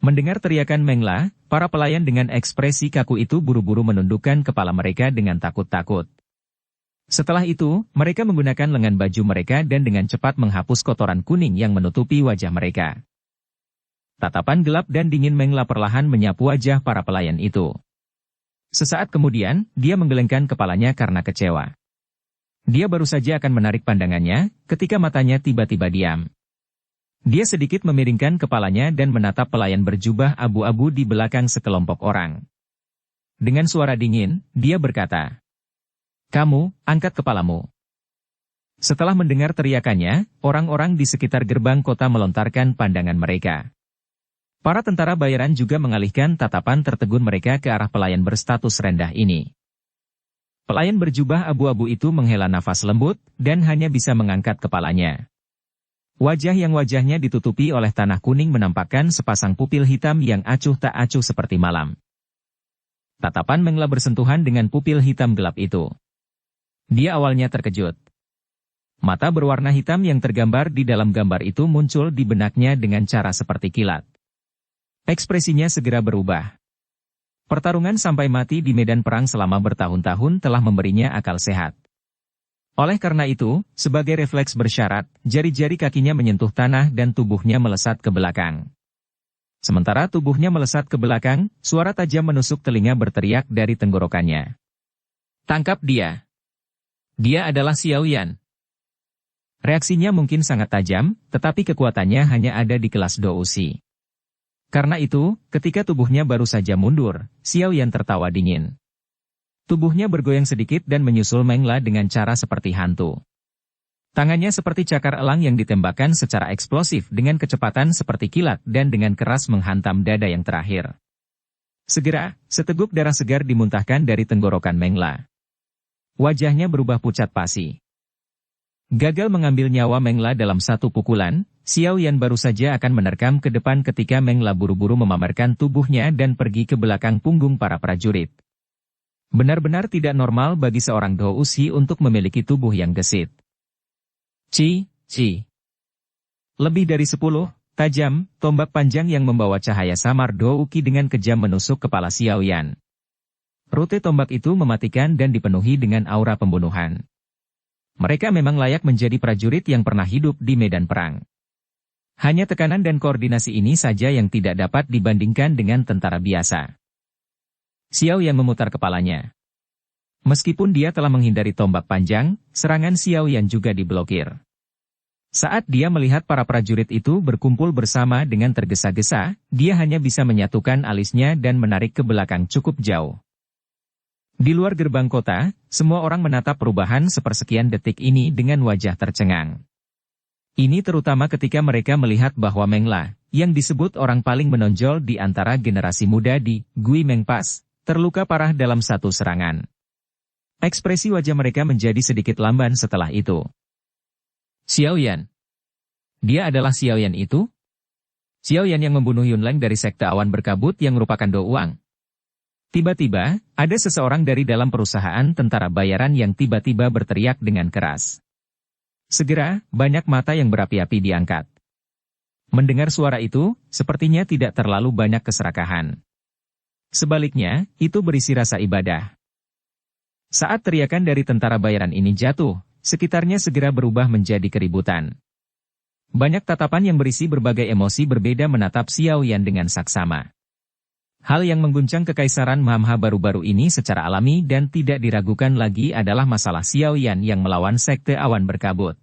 Mendengar teriakan Mengla, para pelayan dengan ekspresi kaku itu buru-buru menundukkan kepala mereka dengan takut-takut. Setelah itu, mereka menggunakan lengan baju mereka dan dengan cepat menghapus kotoran kuning yang menutupi wajah mereka. Tatapan gelap dan dingin Mengla perlahan menyapu wajah para pelayan itu. Sesaat kemudian, dia menggelengkan kepalanya karena kecewa. Dia baru saja akan menarik pandangannya, ketika matanya tiba-tiba diam. Dia sedikit memiringkan kepalanya dan menatap pelayan berjubah abu-abu di belakang sekelompok orang. Dengan suara dingin, dia berkata, "Kamu, angkat kepalamu." Setelah mendengar teriakannya, orang-orang di sekitar gerbang kota melontarkan pandangan mereka. Para tentara bayaran juga mengalihkan tatapan tertegun mereka ke arah pelayan berstatus rendah ini. Pelayan berjubah abu-abu itu menghela nafas lembut, dan hanya bisa mengangkat kepalanya. Wajahnya ditutupi oleh tanah kuning menampakkan sepasang pupil hitam yang acuh tak acuh seperti malam. Tatapan Mengla bersentuhan dengan pupil hitam gelap itu. Dia awalnya terkejut. Mata berwarna hitam yang tergambar di dalam gambar itu muncul di benaknya dengan cara seperti kilat. Ekspresinya segera berubah. Pertarungan sampai mati di medan perang selama bertahun-tahun telah memberinya akal sehat. Oleh karena itu, sebagai refleks bersyarat, jari-jari kakinya menyentuh tanah dan tubuhnya melesat ke belakang. Sementara tubuhnya melesat ke belakang, suara tajam menusuk telinga berteriak dari tenggorokannya. "Tangkap dia! Dia adalah Xiao Yan." Reaksinya mungkin sangat tajam, tetapi kekuatannya hanya ada di kelas Do Usi. Karena itu, ketika tubuhnya baru saja mundur, Xiao Yan tertawa dingin. Tubuhnya bergoyang sedikit dan menyusul Mengla dengan cara seperti hantu. Tangannya seperti cakar elang yang ditembakkan secara eksplosif dengan kecepatan seperti kilat dan dengan keras menghantam dada yang terakhir. Segera, seteguk darah segar dimuntahkan dari tenggorokan Mengla. Wajahnya berubah pucat pasi. Gagal mengambil nyawa Mengla dalam satu pukulan, Xiao Yan baru saja akan menerkam ke depan ketika Mengla buru-buru memamerkan tubuhnya dan pergi ke belakang punggung para prajurit. Benar-benar tidak normal bagi seorang Do Usi untuk memiliki tubuh yang gesit. Ci. Lebih dari 10, tajam, tombak panjang yang membawa cahaya samar Do Uki dengan kejam menusuk kepala Xiao Yan. Rute tombak itu mematikan dan dipenuhi dengan aura pembunuhan. Mereka memang layak menjadi prajurit yang pernah hidup di medan perang. Hanya tekanan dan koordinasi ini saja yang tidak dapat dibandingkan dengan tentara biasa. Xiao Yan memutar kepalanya. Meskipun dia telah menghindari tombak panjang, serangan Xiao Yan juga diblokir. Saat dia melihat para prajurit itu berkumpul bersama dengan tergesa-gesa, dia hanya bisa menyatukan alisnya dan menarik ke belakang cukup jauh. Di luar gerbang kota, semua orang menatap perubahan sepersekian detik ini dengan wajah tercengang. Ini terutama ketika mereka melihat bahwa Mengla, yang disebut orang paling menonjol di antara generasi muda di Gui Mengpas, terluka parah dalam satu serangan. Ekspresi wajah mereka menjadi sedikit lamban setelah itu. Xiao Yan. Dia adalah Xiao Yan itu? Xiao Yan yang membunuh Yunleng dari Sekte Awan Berkabut yang merupakan Do Wang. Tiba-tiba, ada seseorang dari dalam perusahaan tentara bayaran yang tiba-tiba berteriak dengan keras. Segera, banyak mata yang berapi-api diangkat. Mendengar suara itu, sepertinya tidak terlalu banyak keserakahan. Sebaliknya, itu berisi rasa ibadah. Saat teriakan dari tentara bayaran ini jatuh, sekitarnya segera berubah menjadi keributan. Banyak tatapan yang berisi berbagai emosi berbeda menatap Xiao Yan dengan saksama. Hal yang mengguncang kekaisaran Mamha baru-baru ini secara alami dan tidak diragukan lagi adalah masalah Xiao Yan yang melawan Sekte Awan Berkabut.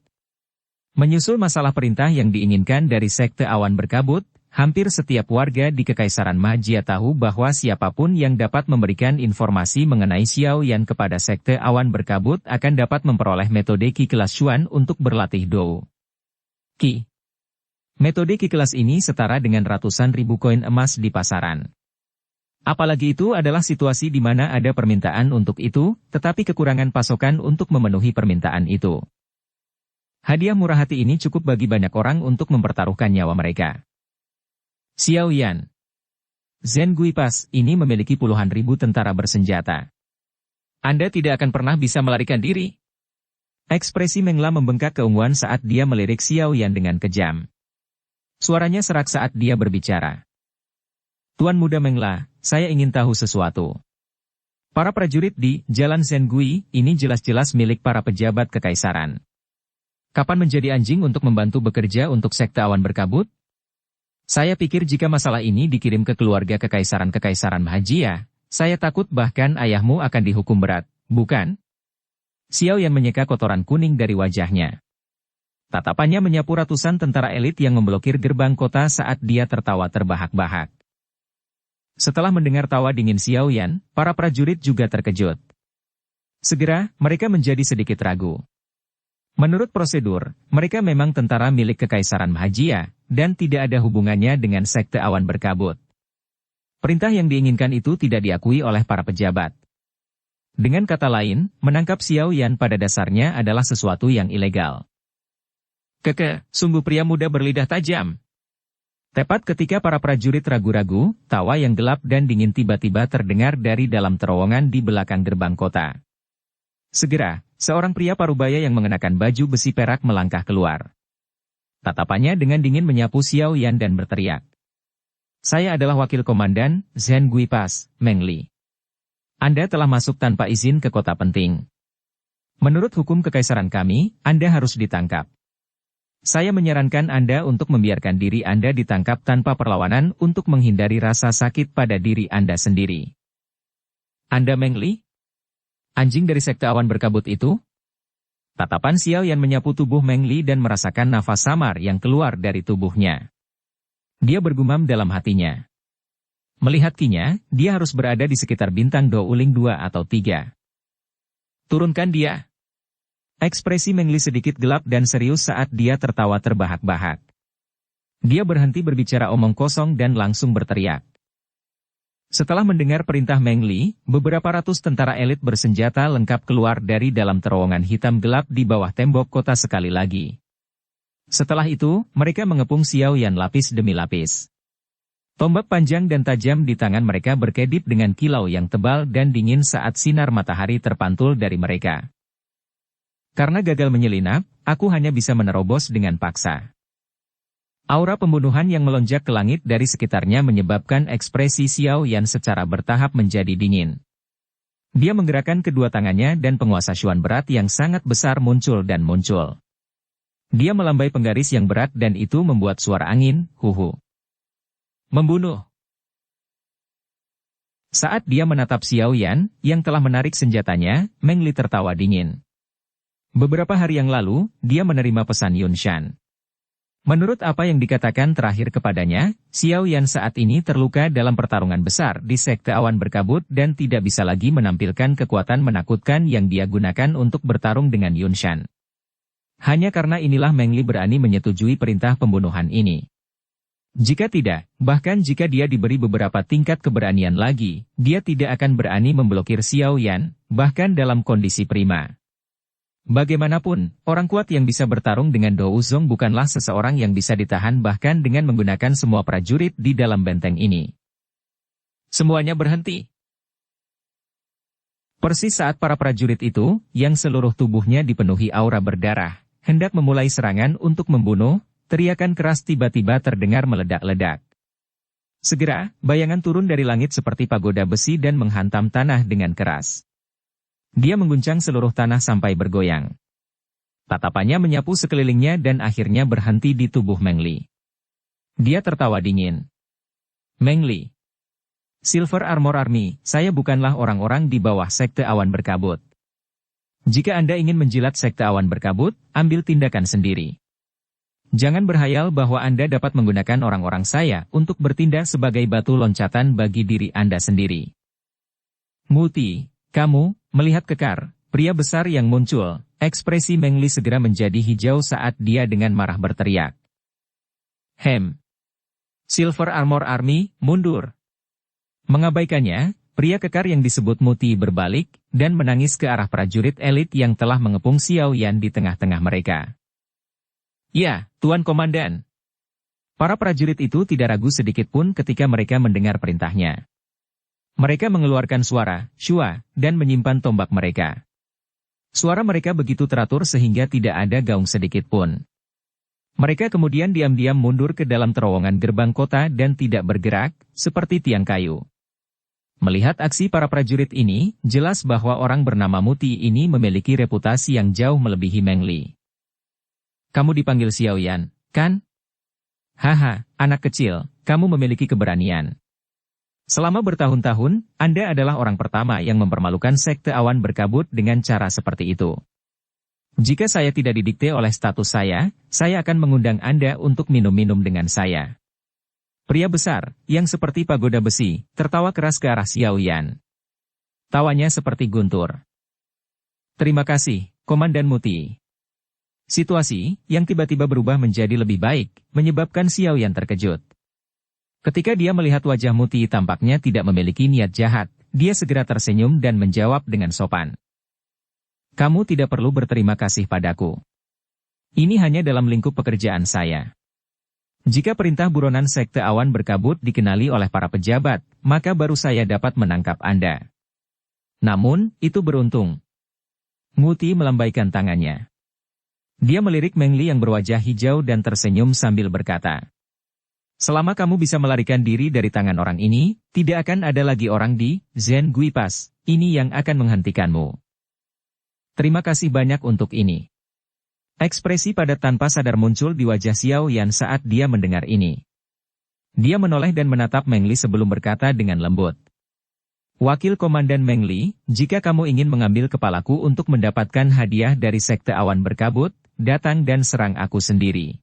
Menyusul masalah perintah yang diinginkan dari Sekte Awan Berkabut, hampir setiap warga di Kekaisaran Mahjia tahu bahwa siapapun yang dapat memberikan informasi mengenai Xiao Yan kepada Sekte Awan Berkabut akan dapat memperoleh metode Qi kelas Xuan untuk berlatih Dou Qi. Metode Qi kelas ini setara dengan ratusan ribu koin emas di pasaran. Apalagi itu adalah situasi di mana ada permintaan untuk itu, tetapi kekurangan pasokan untuk memenuhi permintaan itu. Hadiah murah hati ini cukup bagi banyak orang untuk mempertaruhkan nyawa mereka. Xiao Yan. Zhen Guipas ini memiliki puluhan ribu tentara bersenjata. Anda tidak akan pernah bisa melarikan diri. Ekspresi Mengla membengkak keunguan saat dia melirik Xiao Yan dengan kejam. Suaranya serak saat dia berbicara. Tuan Muda Mengla, saya ingin tahu sesuatu. Para prajurit di Jalan Zhengui ini jelas-jelas milik para pejabat kekaisaran. Kapan menjadi anjing untuk membantu bekerja untuk Sekte Awan Berkabut? Saya pikir jika masalah ini dikirim ke keluarga kekaisaran Mahjia, saya takut bahkan ayahmu akan dihukum berat, bukan? Xiao Yan menyeka kotoran kuning dari wajahnya. Tatapannya menyapu ratusan tentara elit yang memblokir gerbang kota saat dia tertawa terbahak-bahak. Setelah mendengar tawa dingin Xiao Yan, para prajurit juga terkejut. Segera, mereka menjadi sedikit ragu. Menurut prosedur, mereka memang tentara milik Kekaisaran Mahjia, dan tidak ada hubungannya dengan Sekte Awan Berkabut. Perintah yang diinginkan itu tidak diakui oleh para pejabat. Dengan kata lain, menangkap Xiao Yan pada dasarnya adalah sesuatu yang ilegal. Sungguh pria muda berlidah tajam. Tepat ketika para prajurit ragu-ragu, tawa yang gelap dan dingin tiba-tiba terdengar dari dalam terowongan di belakang gerbang kota. Segera, seorang pria parubaya yang mengenakan baju besi perak melangkah keluar. Tatapannya dengan dingin menyapu Xiao Yan dan berteriak. Saya adalah wakil komandan, Zhen Guipas, Meng Li. Anda telah masuk tanpa izin ke kota penting. Menurut hukum kekaisaran kami, Anda harus ditangkap. Saya menyarankan Anda untuk membiarkan diri Anda ditangkap tanpa perlawanan untuk menghindari rasa sakit pada diri Anda sendiri. Anda Meng Li? Anjing dari Sekte Awan Berkabut itu? Tatapan Xiao Yan menyapu tubuh Meng Li dan merasakan nafas samar yang keluar dari tubuhnya. Dia bergumam dalam hatinya. Melihat kinya, dia harus berada di sekitar bintang Do Uling 2 atau 3. Turunkan dia. Ekspresi Meng Li sedikit gelap dan serius saat dia tertawa terbahak-bahak. Dia berhenti berbicara omong kosong dan langsung berteriak. Setelah mendengar perintah Meng Li, beberapa ratus tentara elit bersenjata lengkap keluar dari dalam terowongan hitam gelap di bawah tembok kota sekali lagi. Setelah itu, mereka mengepung Xiao Yan lapis demi lapis. Tombak panjang dan tajam di tangan mereka berkedip dengan kilau yang tebal dan dingin saat sinar matahari terpantul dari mereka. Karena gagal menyelinap, aku hanya bisa menerobos dengan paksa. Aura pembunuhan yang melonjak ke langit dari sekitarnya menyebabkan ekspresi Xiao Yan secara bertahap menjadi dingin. Dia menggerakkan kedua tangannya dan penguasa Xuan berat yang sangat besar muncul dan muncul. Dia melambai penggaris yang berat dan itu membuat suara angin, huhu. Membunuh. Saat dia menatap Xiao Yan, yang telah menarik senjatanya, Meng Li tertawa dingin. Beberapa hari yang lalu, dia menerima pesan Yunshan. Menurut apa yang dikatakan terakhir kepadanya, Xiao Yan saat ini terluka dalam pertarungan besar di Sekte Awan Berkabut dan tidak bisa lagi menampilkan kekuatan menakutkan yang dia gunakan untuk bertarung dengan Yunshan. Hanya karena inilah Meng Li berani menyetujui perintah pembunuhan ini. Jika tidak, bahkan jika dia diberi beberapa tingkat keberanian lagi, dia tidak akan berani memblokir Xiao Yan, bahkan dalam kondisi prima. Bagaimanapun, orang kuat yang bisa bertarung dengan Dou Zong bukanlah seseorang yang bisa ditahan bahkan dengan menggunakan semua prajurit di dalam benteng ini. Semuanya berhenti. Persis saat para prajurit itu, yang seluruh tubuhnya dipenuhi aura berdarah, hendak memulai serangan untuk membunuh, teriakan keras tiba-tiba terdengar meledak-ledak. Segera, bayangan turun dari langit seperti pagoda besi dan menghantam tanah dengan keras. Dia mengguncang seluruh tanah sampai bergoyang. Tatapannya menyapu sekelilingnya dan akhirnya berhenti di tubuh Meng Li. Dia tertawa dingin. Meng Li. Silver Armor Army, saya bukanlah orang-orang di bawah Sekte Awan Berkabut. Jika Anda ingin menjilat Sekte Awan Berkabut, ambil tindakan sendiri. Jangan berhayal bahwa Anda dapat menggunakan orang-orang saya untuk bertindak sebagai batu loncatan bagi diri Anda sendiri. Muti, kamu, melihat kekar, pria besar yang muncul, ekspresi Meng Li segera menjadi hijau saat dia dengan marah berteriak. Silver Armor Army, mundur. Mengabaikannya, pria kekar yang disebut Muti berbalik, dan menangis ke arah prajurit elit yang telah mengepung Xiao Yan di tengah-tengah mereka. Ya, Tuan Komandan. Para prajurit itu tidak ragu sedikit pun ketika mereka mendengar perintahnya. Mereka mengeluarkan suara, shua, dan menyimpan tombak mereka. Suara mereka begitu teratur sehingga tidak ada gaung sedikit pun. Mereka kemudian diam-diam mundur ke dalam terowongan gerbang kota dan tidak bergerak, seperti tiang kayu. Melihat aksi para prajurit ini, jelas bahwa orang bernama Muti ini memiliki reputasi yang jauh melebihi Meng Li. Kamu dipanggil Xiao Yan, kan? Haha, anak kecil, kamu memiliki keberanian. Selama bertahun-tahun, Anda adalah orang pertama yang mempermalukan Sekte Awan Berkabut dengan cara seperti itu. Jika saya tidak didikte oleh status saya akan mengundang Anda untuk minum-minum dengan saya. Pria besar, yang seperti pagoda besi, tertawa keras ke arah Xiao Yan. Tawanya seperti guntur. Terima kasih, Komandan Muti. Situasi, yang tiba-tiba berubah menjadi lebih baik, menyebabkan Xiao Yan terkejut. Ketika dia melihat wajah Muti tampaknya tidak memiliki niat jahat, dia segera tersenyum dan menjawab dengan sopan. Kamu tidak perlu berterima kasih padaku. Ini hanya dalam lingkup pekerjaan saya. Jika perintah buronan Sekte Awan Berkabut dikenali oleh para pejabat, maka baru saya dapat menangkap Anda. Namun, itu beruntung. Muti melambaikan tangannya. Dia melirik Meng Li yang berwajah hijau dan tersenyum sambil berkata, selama kamu bisa melarikan diri dari tangan orang ini, tidak akan ada lagi orang di Zhen Gui Pass, ini yang akan menghentikanmu. Terima kasih banyak untuk ini. Ekspresi padat tanpa sadar muncul di wajah Xiao Yan saat dia mendengar ini. Dia menoleh dan menatap Meng Li sebelum berkata dengan lembut. Wakil Komandan Meng Li, jika kamu ingin mengambil kepalaku untuk mendapatkan hadiah dari Sekte Awan Berkabut, datang dan serang aku sendiri.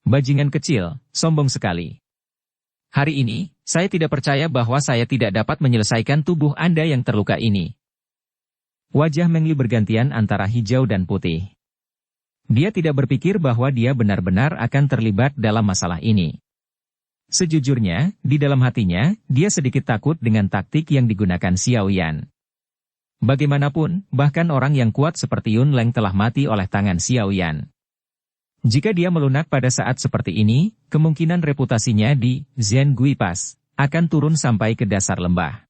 Bajingan kecil, sombong sekali. Hari ini, saya tidak percaya bahwa saya tidak dapat menyelesaikan tubuh Anda yang terluka ini. Wajah Meng Li bergantian antara hijau dan putih. Dia tidak berpikir bahwa dia benar-benar akan terlibat dalam masalah ini. Sejujurnya, di dalam hatinya, dia sedikit takut dengan taktik yang digunakan Xiao Yan. Bagaimanapun, bahkan orang yang kuat seperti Yun Leng telah mati oleh tangan Xiao Yan. Jika dia melunak pada saat seperti ini, kemungkinan reputasinya di Zhen Gui Pass akan turun sampai ke dasar lembah.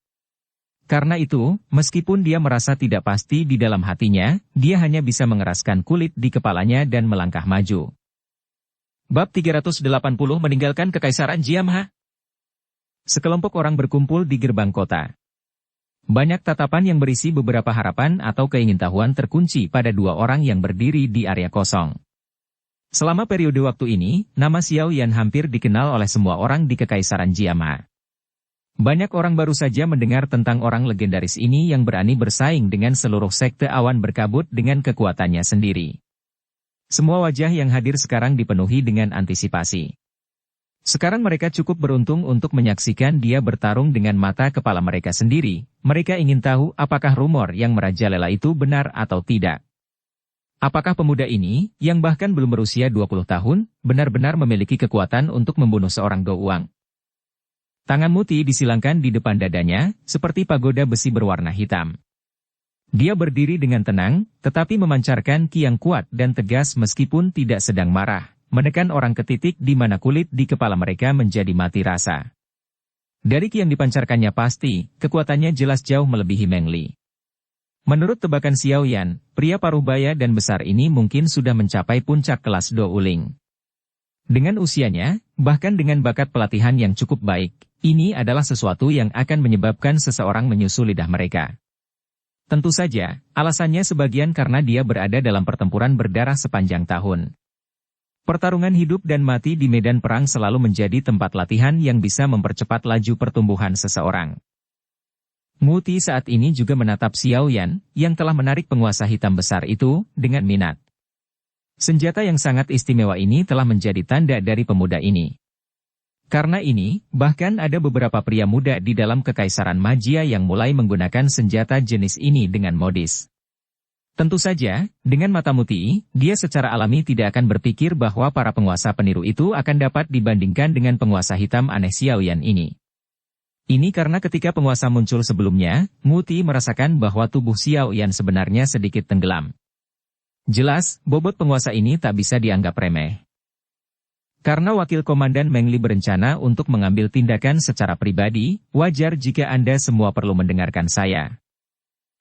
Karena itu, meskipun dia merasa tidak pasti di dalam hatinya, dia hanya bisa mengeraskan kulit di kepalanya dan melangkah maju. Bab 380 meninggalkan Kekaisaran Jiamha. Sekelompok orang berkumpul di gerbang kota. Banyak tatapan yang berisi beberapa harapan atau keingintahuan terkunci pada dua orang yang berdiri di area kosong. Selama periode waktu ini, nama Xiao Yan hampir dikenal oleh semua orang di Kekaisaran Jiamha. Banyak orang baru saja mendengar tentang orang legendaris ini yang berani bersaing dengan seluruh sekte awan berkabut dengan kekuatannya sendiri. Semua wajah yang hadir sekarang dipenuhi dengan antisipasi. Sekarang mereka cukup beruntung untuk menyaksikan dia bertarung dengan mata kepala mereka sendiri. Mereka ingin tahu apakah rumor yang merajalela itu benar atau tidak. Apakah pemuda ini, yang bahkan belum berusia 20 tahun, benar-benar memiliki kekuatan untuk membunuh seorang Do Wang? Tangan Muti disilangkan di depan dadanya, seperti pagoda besi berwarna hitam. Dia berdiri dengan tenang, tetapi memancarkan ki yang kuat dan tegas meskipun tidak sedang marah, menekan orang ke titik di mana kulit di kepala mereka menjadi mati rasa. Dari ki yang dipancarkannya pasti, kekuatannya jelas jauh melebihi Meng Li. Menurut tebakan Xiao Yan, pria paruh baya dan besar ini mungkin sudah mencapai puncak kelas Do Uling. Dengan usianya, bahkan dengan bakat pelatihan yang cukup baik, ini adalah sesuatu yang akan menyebabkan seseorang menyusul lidah mereka. Tentu saja, alasannya sebagian karena dia berada dalam pertempuran berdarah sepanjang tahun. Pertarungan hidup dan mati di medan perang selalu menjadi tempat latihan yang bisa mempercepat laju pertumbuhan seseorang. Muti saat ini juga menatap Xiao Yan, yang telah menarik penguasa hitam besar itu, dengan minat. Senjata yang sangat istimewa ini telah menjadi tanda dari pemuda ini. Karena ini, bahkan ada beberapa pria muda di dalam kekaisaran magia yang mulai menggunakan senjata jenis ini dengan modis. Tentu saja, dengan mata Muti, dia secara alami tidak akan berpikir bahwa para penguasa peniru itu akan dapat dibandingkan dengan penguasa hitam aneh Xiao Yan ini. Ini karena ketika penguasa muncul sebelumnya, Muti merasakan bahwa tubuh Xiao Yan sebenarnya sedikit tenggelam. Jelas, bobot penguasa ini tak bisa dianggap remeh. Karena Wakil Komandan Meng Li berencana untuk mengambil tindakan secara pribadi, wajar jika Anda semua perlu mendengarkan saya.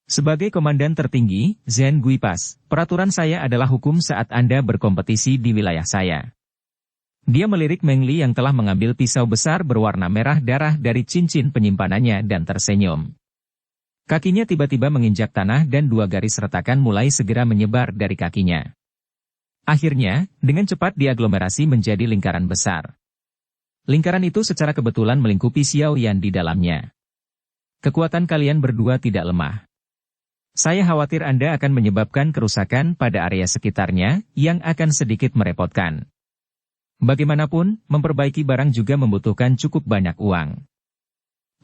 Sebagai komandan tertinggi, Zhen Guipas, peraturan saya adalah hukum saat Anda berkompetisi di wilayah saya. Dia melirik Meng Li yang telah mengambil pisau besar berwarna merah darah dari cincin penyimpanannya dan tersenyum. Kakinya tiba-tiba menginjak tanah dan dua garis retakan mulai segera menyebar dari kakinya. Akhirnya, dengan cepat diaglomerasi menjadi lingkaran besar. Lingkaran itu secara kebetulan melingkupi Xiao Yan di dalamnya. Kekuatan kalian berdua tidak lemah. Saya khawatir Anda akan menyebabkan kerusakan pada area sekitarnya, yang akan sedikit merepotkan. Bagaimanapun, memperbaiki barang juga membutuhkan cukup banyak uang.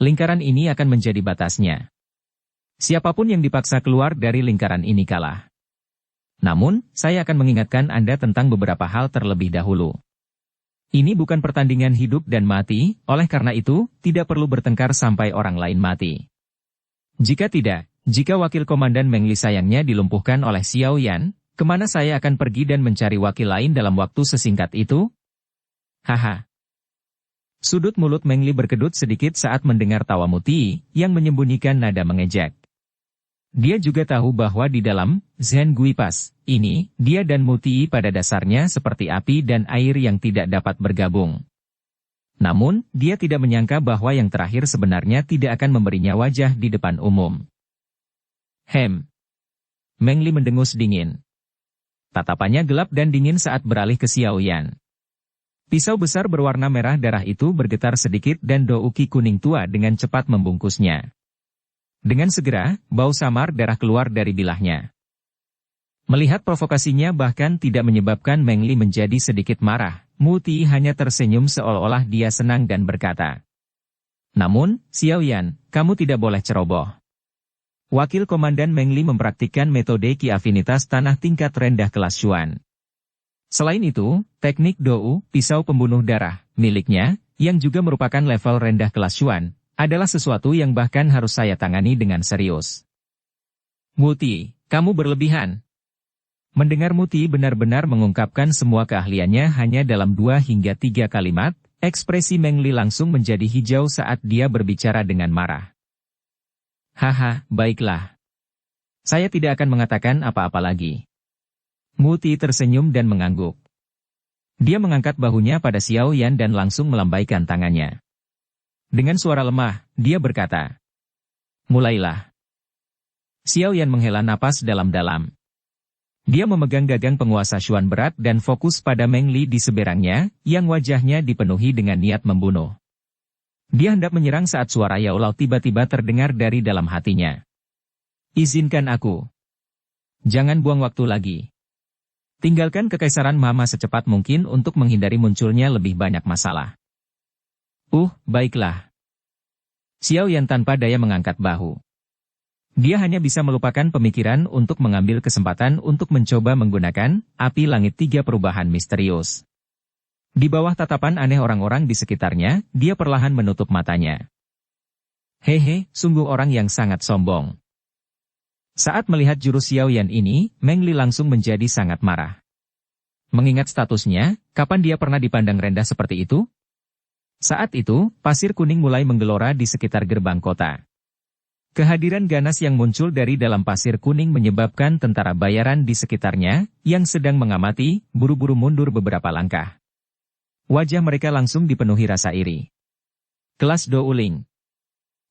Lingkaran ini akan menjadi batasnya. Siapapun yang dipaksa keluar dari lingkaran ini kalah. Namun, saya akan mengingatkan Anda tentang beberapa hal terlebih dahulu. Ini bukan pertandingan hidup dan mati, oleh karena itu, tidak perlu bertengkar sampai orang lain mati. Jika tidak, jika Wakil Komandan Meng Li sayangnya dilumpuhkan oleh Xiao Yan, kemana saya akan pergi dan mencari wakil lain dalam waktu sesingkat itu? Haha. Sudut mulut Meng Li berkedut sedikit saat mendengar tawa Muti, yang menyembunyikan nada mengejek. Dia juga tahu bahwa di dalam Zhen Guipas ini, dia dan Muti pada dasarnya seperti api dan air yang tidak dapat bergabung. Namun, dia tidak menyangka bahwa yang terakhir sebenarnya tidak akan memberinya wajah di depan umum. Meng Li mendengus dingin. Tatapannya gelap dan dingin saat beralih ke Xiao Yan. Pisau besar berwarna merah darah itu bergetar sedikit dan douki kuning tua dengan cepat membungkusnya. Dengan segera, bau samar darah keluar dari bilahnya. Melihat provokasinya bahkan tidak menyebabkan Meng Li menjadi sedikit marah, Muti hanya tersenyum seolah-olah dia senang dan berkata, "Namun, Xiao Yan, kamu tidak boleh ceroboh." Wakil Komandan Meng Li mempraktikkan metode ki afinitas tanah tingkat rendah kelas Xuan. Selain itu, teknik Dou, pisau pembunuh darah, miliknya, yang juga merupakan level rendah kelas Xuan, adalah sesuatu yang bahkan harus saya tangani dengan serius. Muti, kamu berlebihan. Mendengar Muti benar-benar mengungkapkan semua keahliannya hanya dalam 2 hingga 3 kalimat, ekspresi Meng Li langsung menjadi hijau saat dia berbicara dengan marah. Haha, baiklah. Saya tidak akan mengatakan apa-apa lagi. Muti tersenyum dan mengangguk. Dia mengangkat bahunya pada Xiao Yan dan langsung melambaikan tangannya. Dengan suara lemah, dia berkata, "Mulailah." Xiao Yan menghela napas dalam-dalam. Dia memegang gagang penguasa Xuan berat dan fokus pada Meng Li di seberangnya, yang wajahnya dipenuhi dengan niat membunuh. Dia hendak menyerang saat suara Yao Lao tiba-tiba terdengar dari dalam hatinya. Izinkan aku. Jangan buang waktu lagi. Tinggalkan kekaisaran Mama secepat mungkin untuk menghindari munculnya lebih banyak masalah. Baiklah. Xiao Yan tanpa daya mengangkat bahu. Dia hanya bisa melupakan pemikiran untuk mengambil kesempatan untuk mencoba menggunakan api langit 3 perubahan misterius. Di bawah tatapan aneh orang-orang di sekitarnya, dia perlahan menutup matanya. Hehe, sungguh orang yang sangat sombong. Saat melihat jurus Xiao Yan ini, Meng Li langsung menjadi sangat marah. Mengingat statusnya, kapan dia pernah dipandang rendah seperti itu? Saat itu, pasir kuning mulai menggelora di sekitar gerbang kota. Kehadiran ganas yang muncul dari dalam pasir kuning menyebabkan tentara bayaran di sekitarnya, yang sedang mengamati, buru-buru mundur beberapa langkah. Wajah mereka langsung dipenuhi rasa iri. Kelas Do Uling.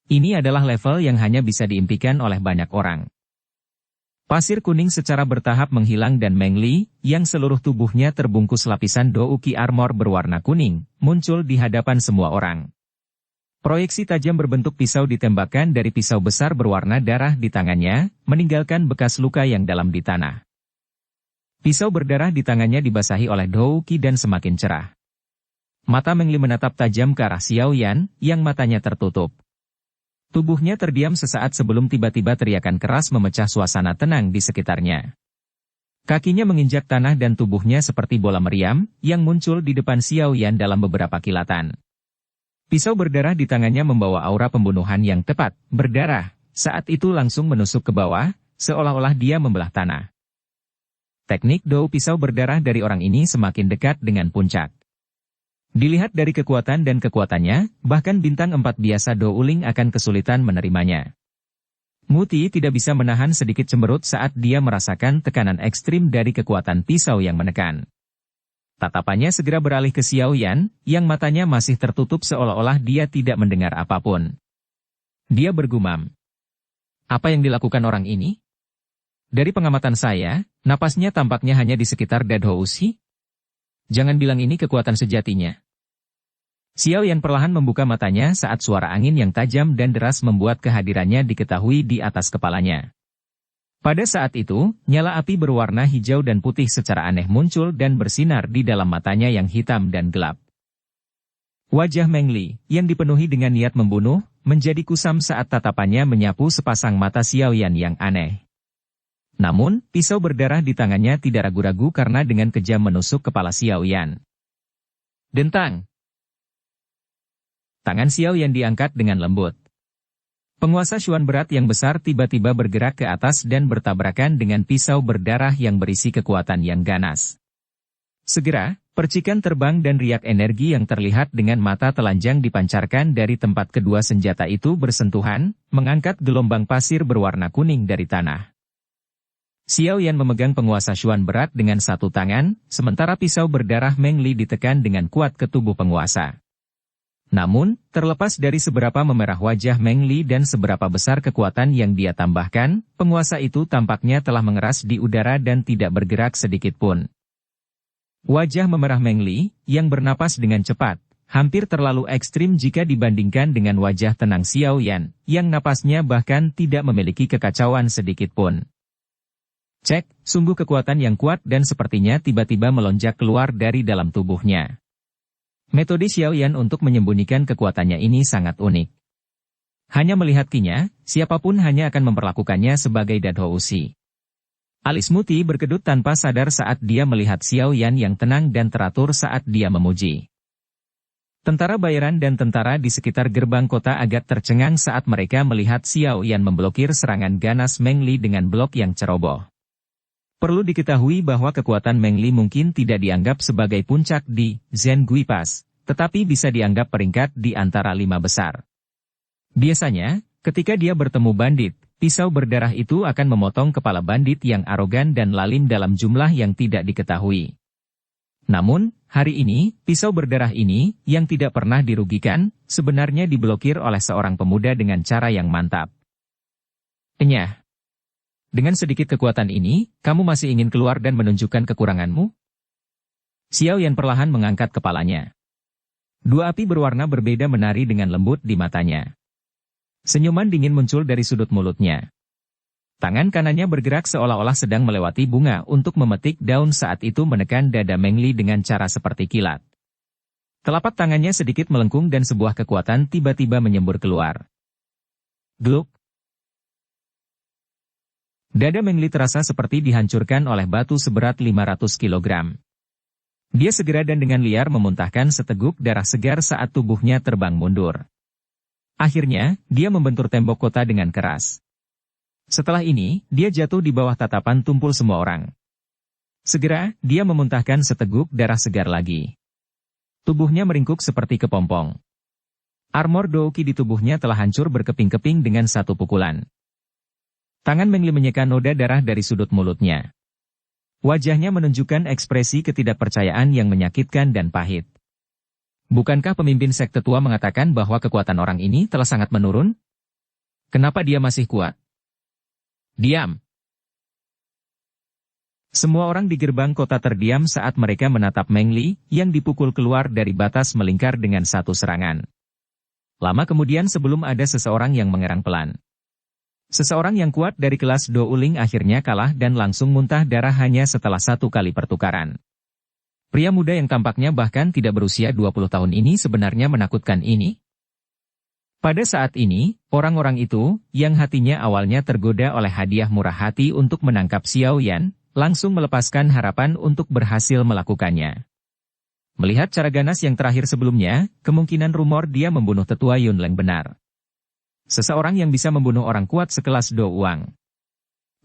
Ini adalah level yang hanya bisa diimpikan oleh banyak orang. Pasir kuning secara bertahap menghilang dan Meng Li, yang seluruh tubuhnya terbungkus lapisan Do Uki armor berwarna kuning, muncul di hadapan semua orang. Proyeksi tajam berbentuk pisau ditembakkan dari pisau besar berwarna darah di tangannya, meninggalkan bekas luka yang dalam di tanah. Pisau berdarah di tangannya dibasahi oleh Do Uki dan semakin cerah. Mata Meng Li menatap tajam ke arah Xiao Yan, yang matanya tertutup. Tubuhnya terdiam sesaat sebelum tiba-tiba teriakan keras memecah suasana tenang di sekitarnya. Kakinya menginjak tanah dan tubuhnya seperti bola meriam, yang muncul di depan Xiao Yan dalam beberapa kilatan. Pisau berdarah di tangannya membawa aura pembunuhan yang tepat, berdarah, saat itu langsung menusuk ke bawah, seolah-olah dia membelah tanah. Teknik dou pisau berdarah dari orang ini semakin dekat dengan puncak. Dilihat dari kekuatan dan kekuatannya, bahkan bintang 4 biasa Do Uling akan kesulitan menerimanya. Muti tidak bisa menahan sedikit cemberut saat dia merasakan tekanan ekstrim dari kekuatan pisau yang menekan. Tatapannya segera beralih ke Xiao Yan, yang matanya masih tertutup seolah-olah dia tidak mendengar apapun. Dia bergumam. Apa yang dilakukan orang ini? Dari pengamatan saya, napasnya tampaknya hanya di sekitar Dadhousi. Jangan bilang ini kekuatan sejatinya. Xiao Yan perlahan membuka matanya saat suara angin yang tajam dan deras membuat kehadirannya diketahui di atas kepalanya. Pada saat itu, nyala api berwarna hijau dan putih secara aneh muncul dan bersinar di dalam matanya yang hitam dan gelap. Wajah Meng Li, yang dipenuhi dengan niat membunuh, menjadi kusam saat tatapannya menyapu sepasang mata Xiao Yan yang aneh. Namun, pisau berdarah di tangannya tidak ragu-ragu karena dengan kejam menusuk kepala Xiao Yan. Dentang! Tangan Xiao Yan diangkat dengan lembut. Penguasa Xuan berat yang besar tiba-tiba bergerak ke atas dan bertabrakan dengan pisau berdarah yang berisi kekuatan yang ganas. Segera, percikan terbang dan riak energi yang terlihat dengan mata telanjang dipancarkan dari tempat kedua senjata itu bersentuhan, mengangkat gelombang pasir berwarna kuning dari tanah. Xiao Yan memegang penguasa Xuan berat dengan satu tangan, sementara pisau berdarah Meng Li ditekan dengan kuat ke tubuh penguasa. Namun, terlepas dari seberapa memerah wajah Meng Li dan seberapa besar kekuatan yang dia tambahkan, penguasa itu tampaknya telah mengeras di udara dan tidak bergerak sedikit pun. Wajah memerah Meng Li, yang bernapas dengan cepat, hampir terlalu ekstrim jika dibandingkan dengan wajah tenang Xiao Yan, yang napasnya bahkan tidak memiliki kekacauan sedikit pun. Cek, sungguh kekuatan yang kuat dan sepertinya tiba-tiba melonjak keluar dari dalam tubuhnya. Metode Xiao Yan untuk menyembunyikan kekuatannya ini sangat unik. Hanya melihat kinya, siapapun hanya akan memperlakukannya sebagai Dadhousi. Alis Muti berkedut tanpa sadar saat dia melihat Xiao Yan yang tenang dan teratur saat dia memuji. Tentara bayaran dan tentara di sekitar gerbang kota agak tercengang saat mereka melihat Xiao Yan memblokir serangan ganas Meng Li dengan blok yang ceroboh. Perlu diketahui bahwa kekuatan Meng Li mungkin tidak dianggap sebagai puncak di Zhen Gui Pass, tetapi bisa dianggap peringkat di antara 5 besar. Biasanya, ketika dia bertemu bandit, pisau berdarah itu akan memotong kepala bandit yang arogan dan lalim dalam jumlah yang tidak diketahui. Namun, hari ini, pisau berdarah ini, yang tidak pernah dirugikan, sebenarnya diblokir oleh seorang pemuda dengan cara yang mantap. Enyah. Dengan sedikit kekuatan ini, kamu masih ingin keluar dan menunjukkan kekuranganmu? Xiao Yan perlahan mengangkat kepalanya. Dua api berwarna berbeda menari dengan lembut di matanya. Senyuman dingin muncul dari sudut mulutnya. Tangan kanannya bergerak seolah-olah sedang melewati bunga untuk memetik daun saat itu menekan dada Meng Li dengan cara seperti kilat. Telapak tangannya sedikit melengkung dan sebuah kekuatan tiba-tiba menyembur keluar. Gluk! Dada Meng Li terasa seperti dihancurkan oleh batu seberat 500 kilogram. Dia segera dan dengan liar memuntahkan seteguk darah segar saat tubuhnya terbang mundur. Akhirnya, dia membentur tembok kota dengan keras. Setelah ini, dia jatuh di bawah tatapan tumpul semua orang. Segera, dia memuntahkan seteguk darah segar lagi. Tubuhnya meringkuk seperti kepompong. Armor Douki di tubuhnya telah hancur berkeping-keping dengan satu pukulan. Tangan Meng Li menyeka noda darah dari sudut mulutnya. Wajahnya menunjukkan ekspresi ketidakpercayaan yang menyakitkan dan pahit. Bukankah pemimpin sekte tua mengatakan bahwa kekuatan orang ini telah sangat menurun? Kenapa dia masih kuat? Diam! Semua orang di gerbang kota terdiam saat mereka menatap Meng Li, yang dipukul keluar dari batas melingkar dengan satu serangan. Lama kemudian sebelum ada seseorang yang mengerang pelan. Seseorang yang kuat dari kelas Do Uling akhirnya kalah dan langsung muntah darah hanya setelah satu kali pertukaran. Pria muda yang tampaknya bahkan tidak berusia 20 tahun ini sebenarnya menakutkan ini. Pada saat ini, orang-orang itu, yang hatinya awalnya tergoda oleh hadiah murah hati untuk menangkap Xiao Yan, langsung melepaskan harapan untuk berhasil melakukannya. Melihat cara ganas yang terakhir sebelumnya, kemungkinan rumor dia membunuh tetua Yunleng benar. Seseorang yang bisa membunuh orang kuat sekelas Do Wang.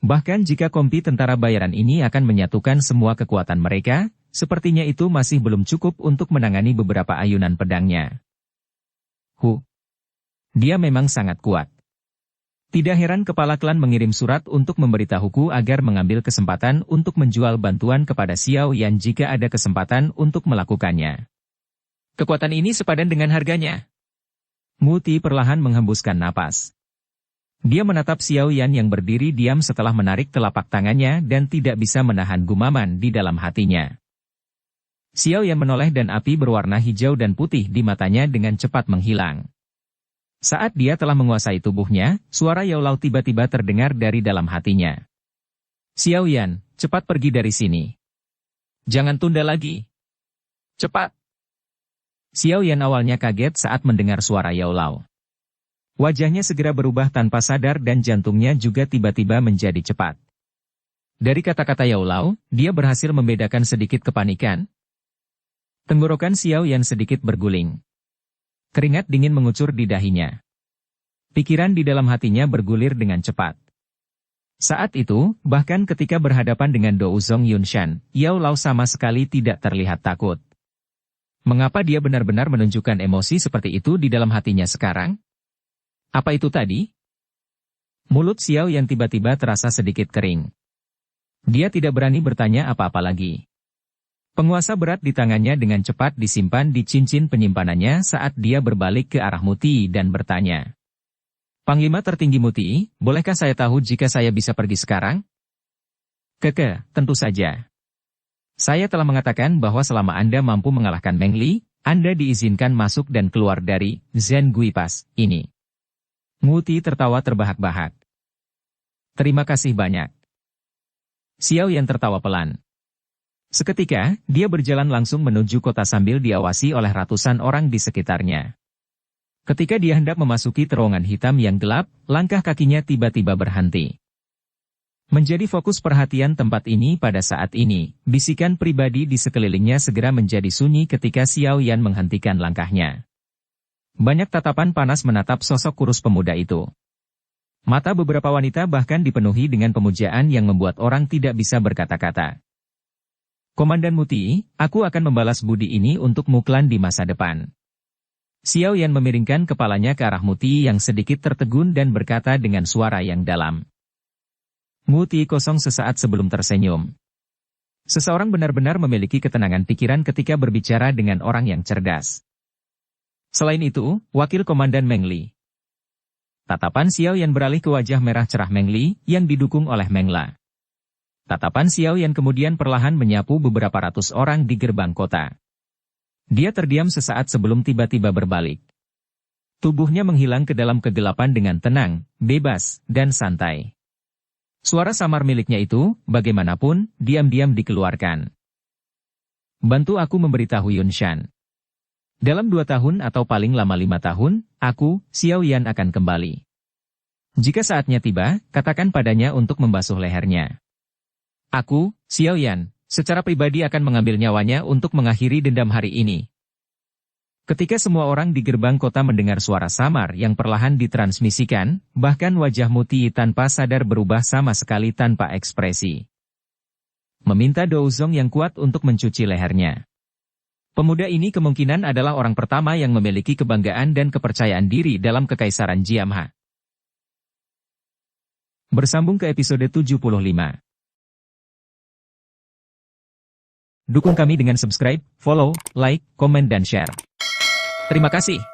Bahkan jika kompi tentara bayaran ini akan menyatukan semua kekuatan mereka, sepertinya itu masih belum cukup untuk menangani beberapa ayunan pedangnya. Dia memang sangat kuat. Tidak heran kepala klan mengirim surat untuk memberitahuku agar mengambil kesempatan untuk menjual bantuan kepada Xiao Yan jika ada kesempatan untuk melakukannya. Kekuatan ini sepadan dengan harganya. Muti perlahan menghembuskan napas. Dia menatap Xiao Yan yang berdiri diam setelah menarik telapak tangannya dan tidak bisa menahan gumaman di dalam hatinya. Xiao Yan menoleh dan api berwarna hijau dan putih di matanya dengan cepat menghilang. Saat dia telah menguasai tubuhnya, suara Yao Lao tiba-tiba terdengar dari dalam hatinya. Xiao Yan, cepat pergi dari sini. Jangan tunda lagi. Cepat. Xiao Yan awalnya kaget saat mendengar suara Yao Lao. Wajahnya segera berubah tanpa sadar dan jantungnya juga tiba-tiba menjadi cepat. Dari kata-kata Yao Lao, dia berhasil membedakan sedikit kepanikan. Tenggorokan Xiao Yan sedikit berguling. Keringat dingin mengucur di dahinya. Pikiran di dalam hatinya bergulir dengan cepat. Saat itu, bahkan ketika berhadapan dengan Dou Zong Yunshan, Yao Lao sama sekali tidak terlihat takut. Mengapa dia benar-benar menunjukkan emosi seperti itu di dalam hatinya sekarang? Apa itu tadi? Mulut Xiao yang tiba-tiba terasa sedikit kering. Dia tidak berani bertanya apa-apa lagi. Penguasa berat di tangannya dengan cepat disimpan di cincin penyimpanannya saat dia berbalik ke arah Muti dan bertanya. Panglima tertinggi Muti, bolehkah saya tahu jika saya bisa pergi sekarang? Tentu saja. Saya telah mengatakan bahwa selama Anda mampu mengalahkan Meng Li, Anda diizinkan masuk dan keluar dari Zhen Gui Pass ini. Muti tertawa terbahak-bahak. Terima kasih banyak. Xiao Yan tertawa pelan. Seketika, dia berjalan langsung menuju kota sambil diawasi oleh ratusan orang di sekitarnya. Ketika dia hendak memasuki terowongan hitam yang gelap, langkah kakinya tiba-tiba berhenti. Menjadi fokus perhatian tempat ini pada saat ini, bisikan pribadi di sekelilingnya segera menjadi sunyi ketika Xiao Yan menghentikan langkahnya. Banyak tatapan panas menatap sosok kurus pemuda itu. Mata beberapa wanita bahkan dipenuhi dengan pemujaan yang membuat orang tidak bisa berkata-kata. Komandan Muti, aku akan membalas budi ini untuk Muklan di masa depan. Xiao Yan memiringkan kepalanya ke arah Muti yang sedikit tertegun dan berkata dengan suara yang dalam. Muti kosong sesaat sebelum tersenyum. Seseorang benar-benar memiliki ketenangan pikiran ketika berbicara dengan orang yang cerdas. Selain itu, Wakil Komandan Meng Li. Tatapan Xiao Yan beralih ke wajah merah cerah Meng Li, yang didukung oleh Meng La. Tatapan Xiao Yan kemudian perlahan menyapu beberapa ratus orang di gerbang kota. Dia terdiam sesaat sebelum tiba-tiba berbalik. Tubuhnya menghilang ke dalam kegelapan dengan tenang, bebas, dan santai. Suara samar miliknya itu, bagaimanapun, diam-diam dikeluarkan. Bantu aku memberitahu Yunshan. Dalam 2 tahun atau paling lama 5 tahun, aku, Xiao Yan akan kembali. Jika saatnya tiba, katakan padanya untuk membasuh lehernya. Aku, Xiao Yan, secara pribadi akan mengambil nyawanya untuk mengakhiri dendam hari ini. Ketika semua orang di gerbang kota mendengar suara samar yang perlahan ditransmisikan, bahkan wajah Muti tanpa sadar berubah sama sekali tanpa ekspresi. Meminta Douzong yang kuat untuk mencuci lehernya. Pemuda ini kemungkinan adalah orang pertama yang memiliki kebanggaan dan kepercayaan diri dalam Kekaisaran Jiamha. Bersambung ke episode 75. Dukung kami dengan subscribe, follow, like, komen dan share. Terima kasih.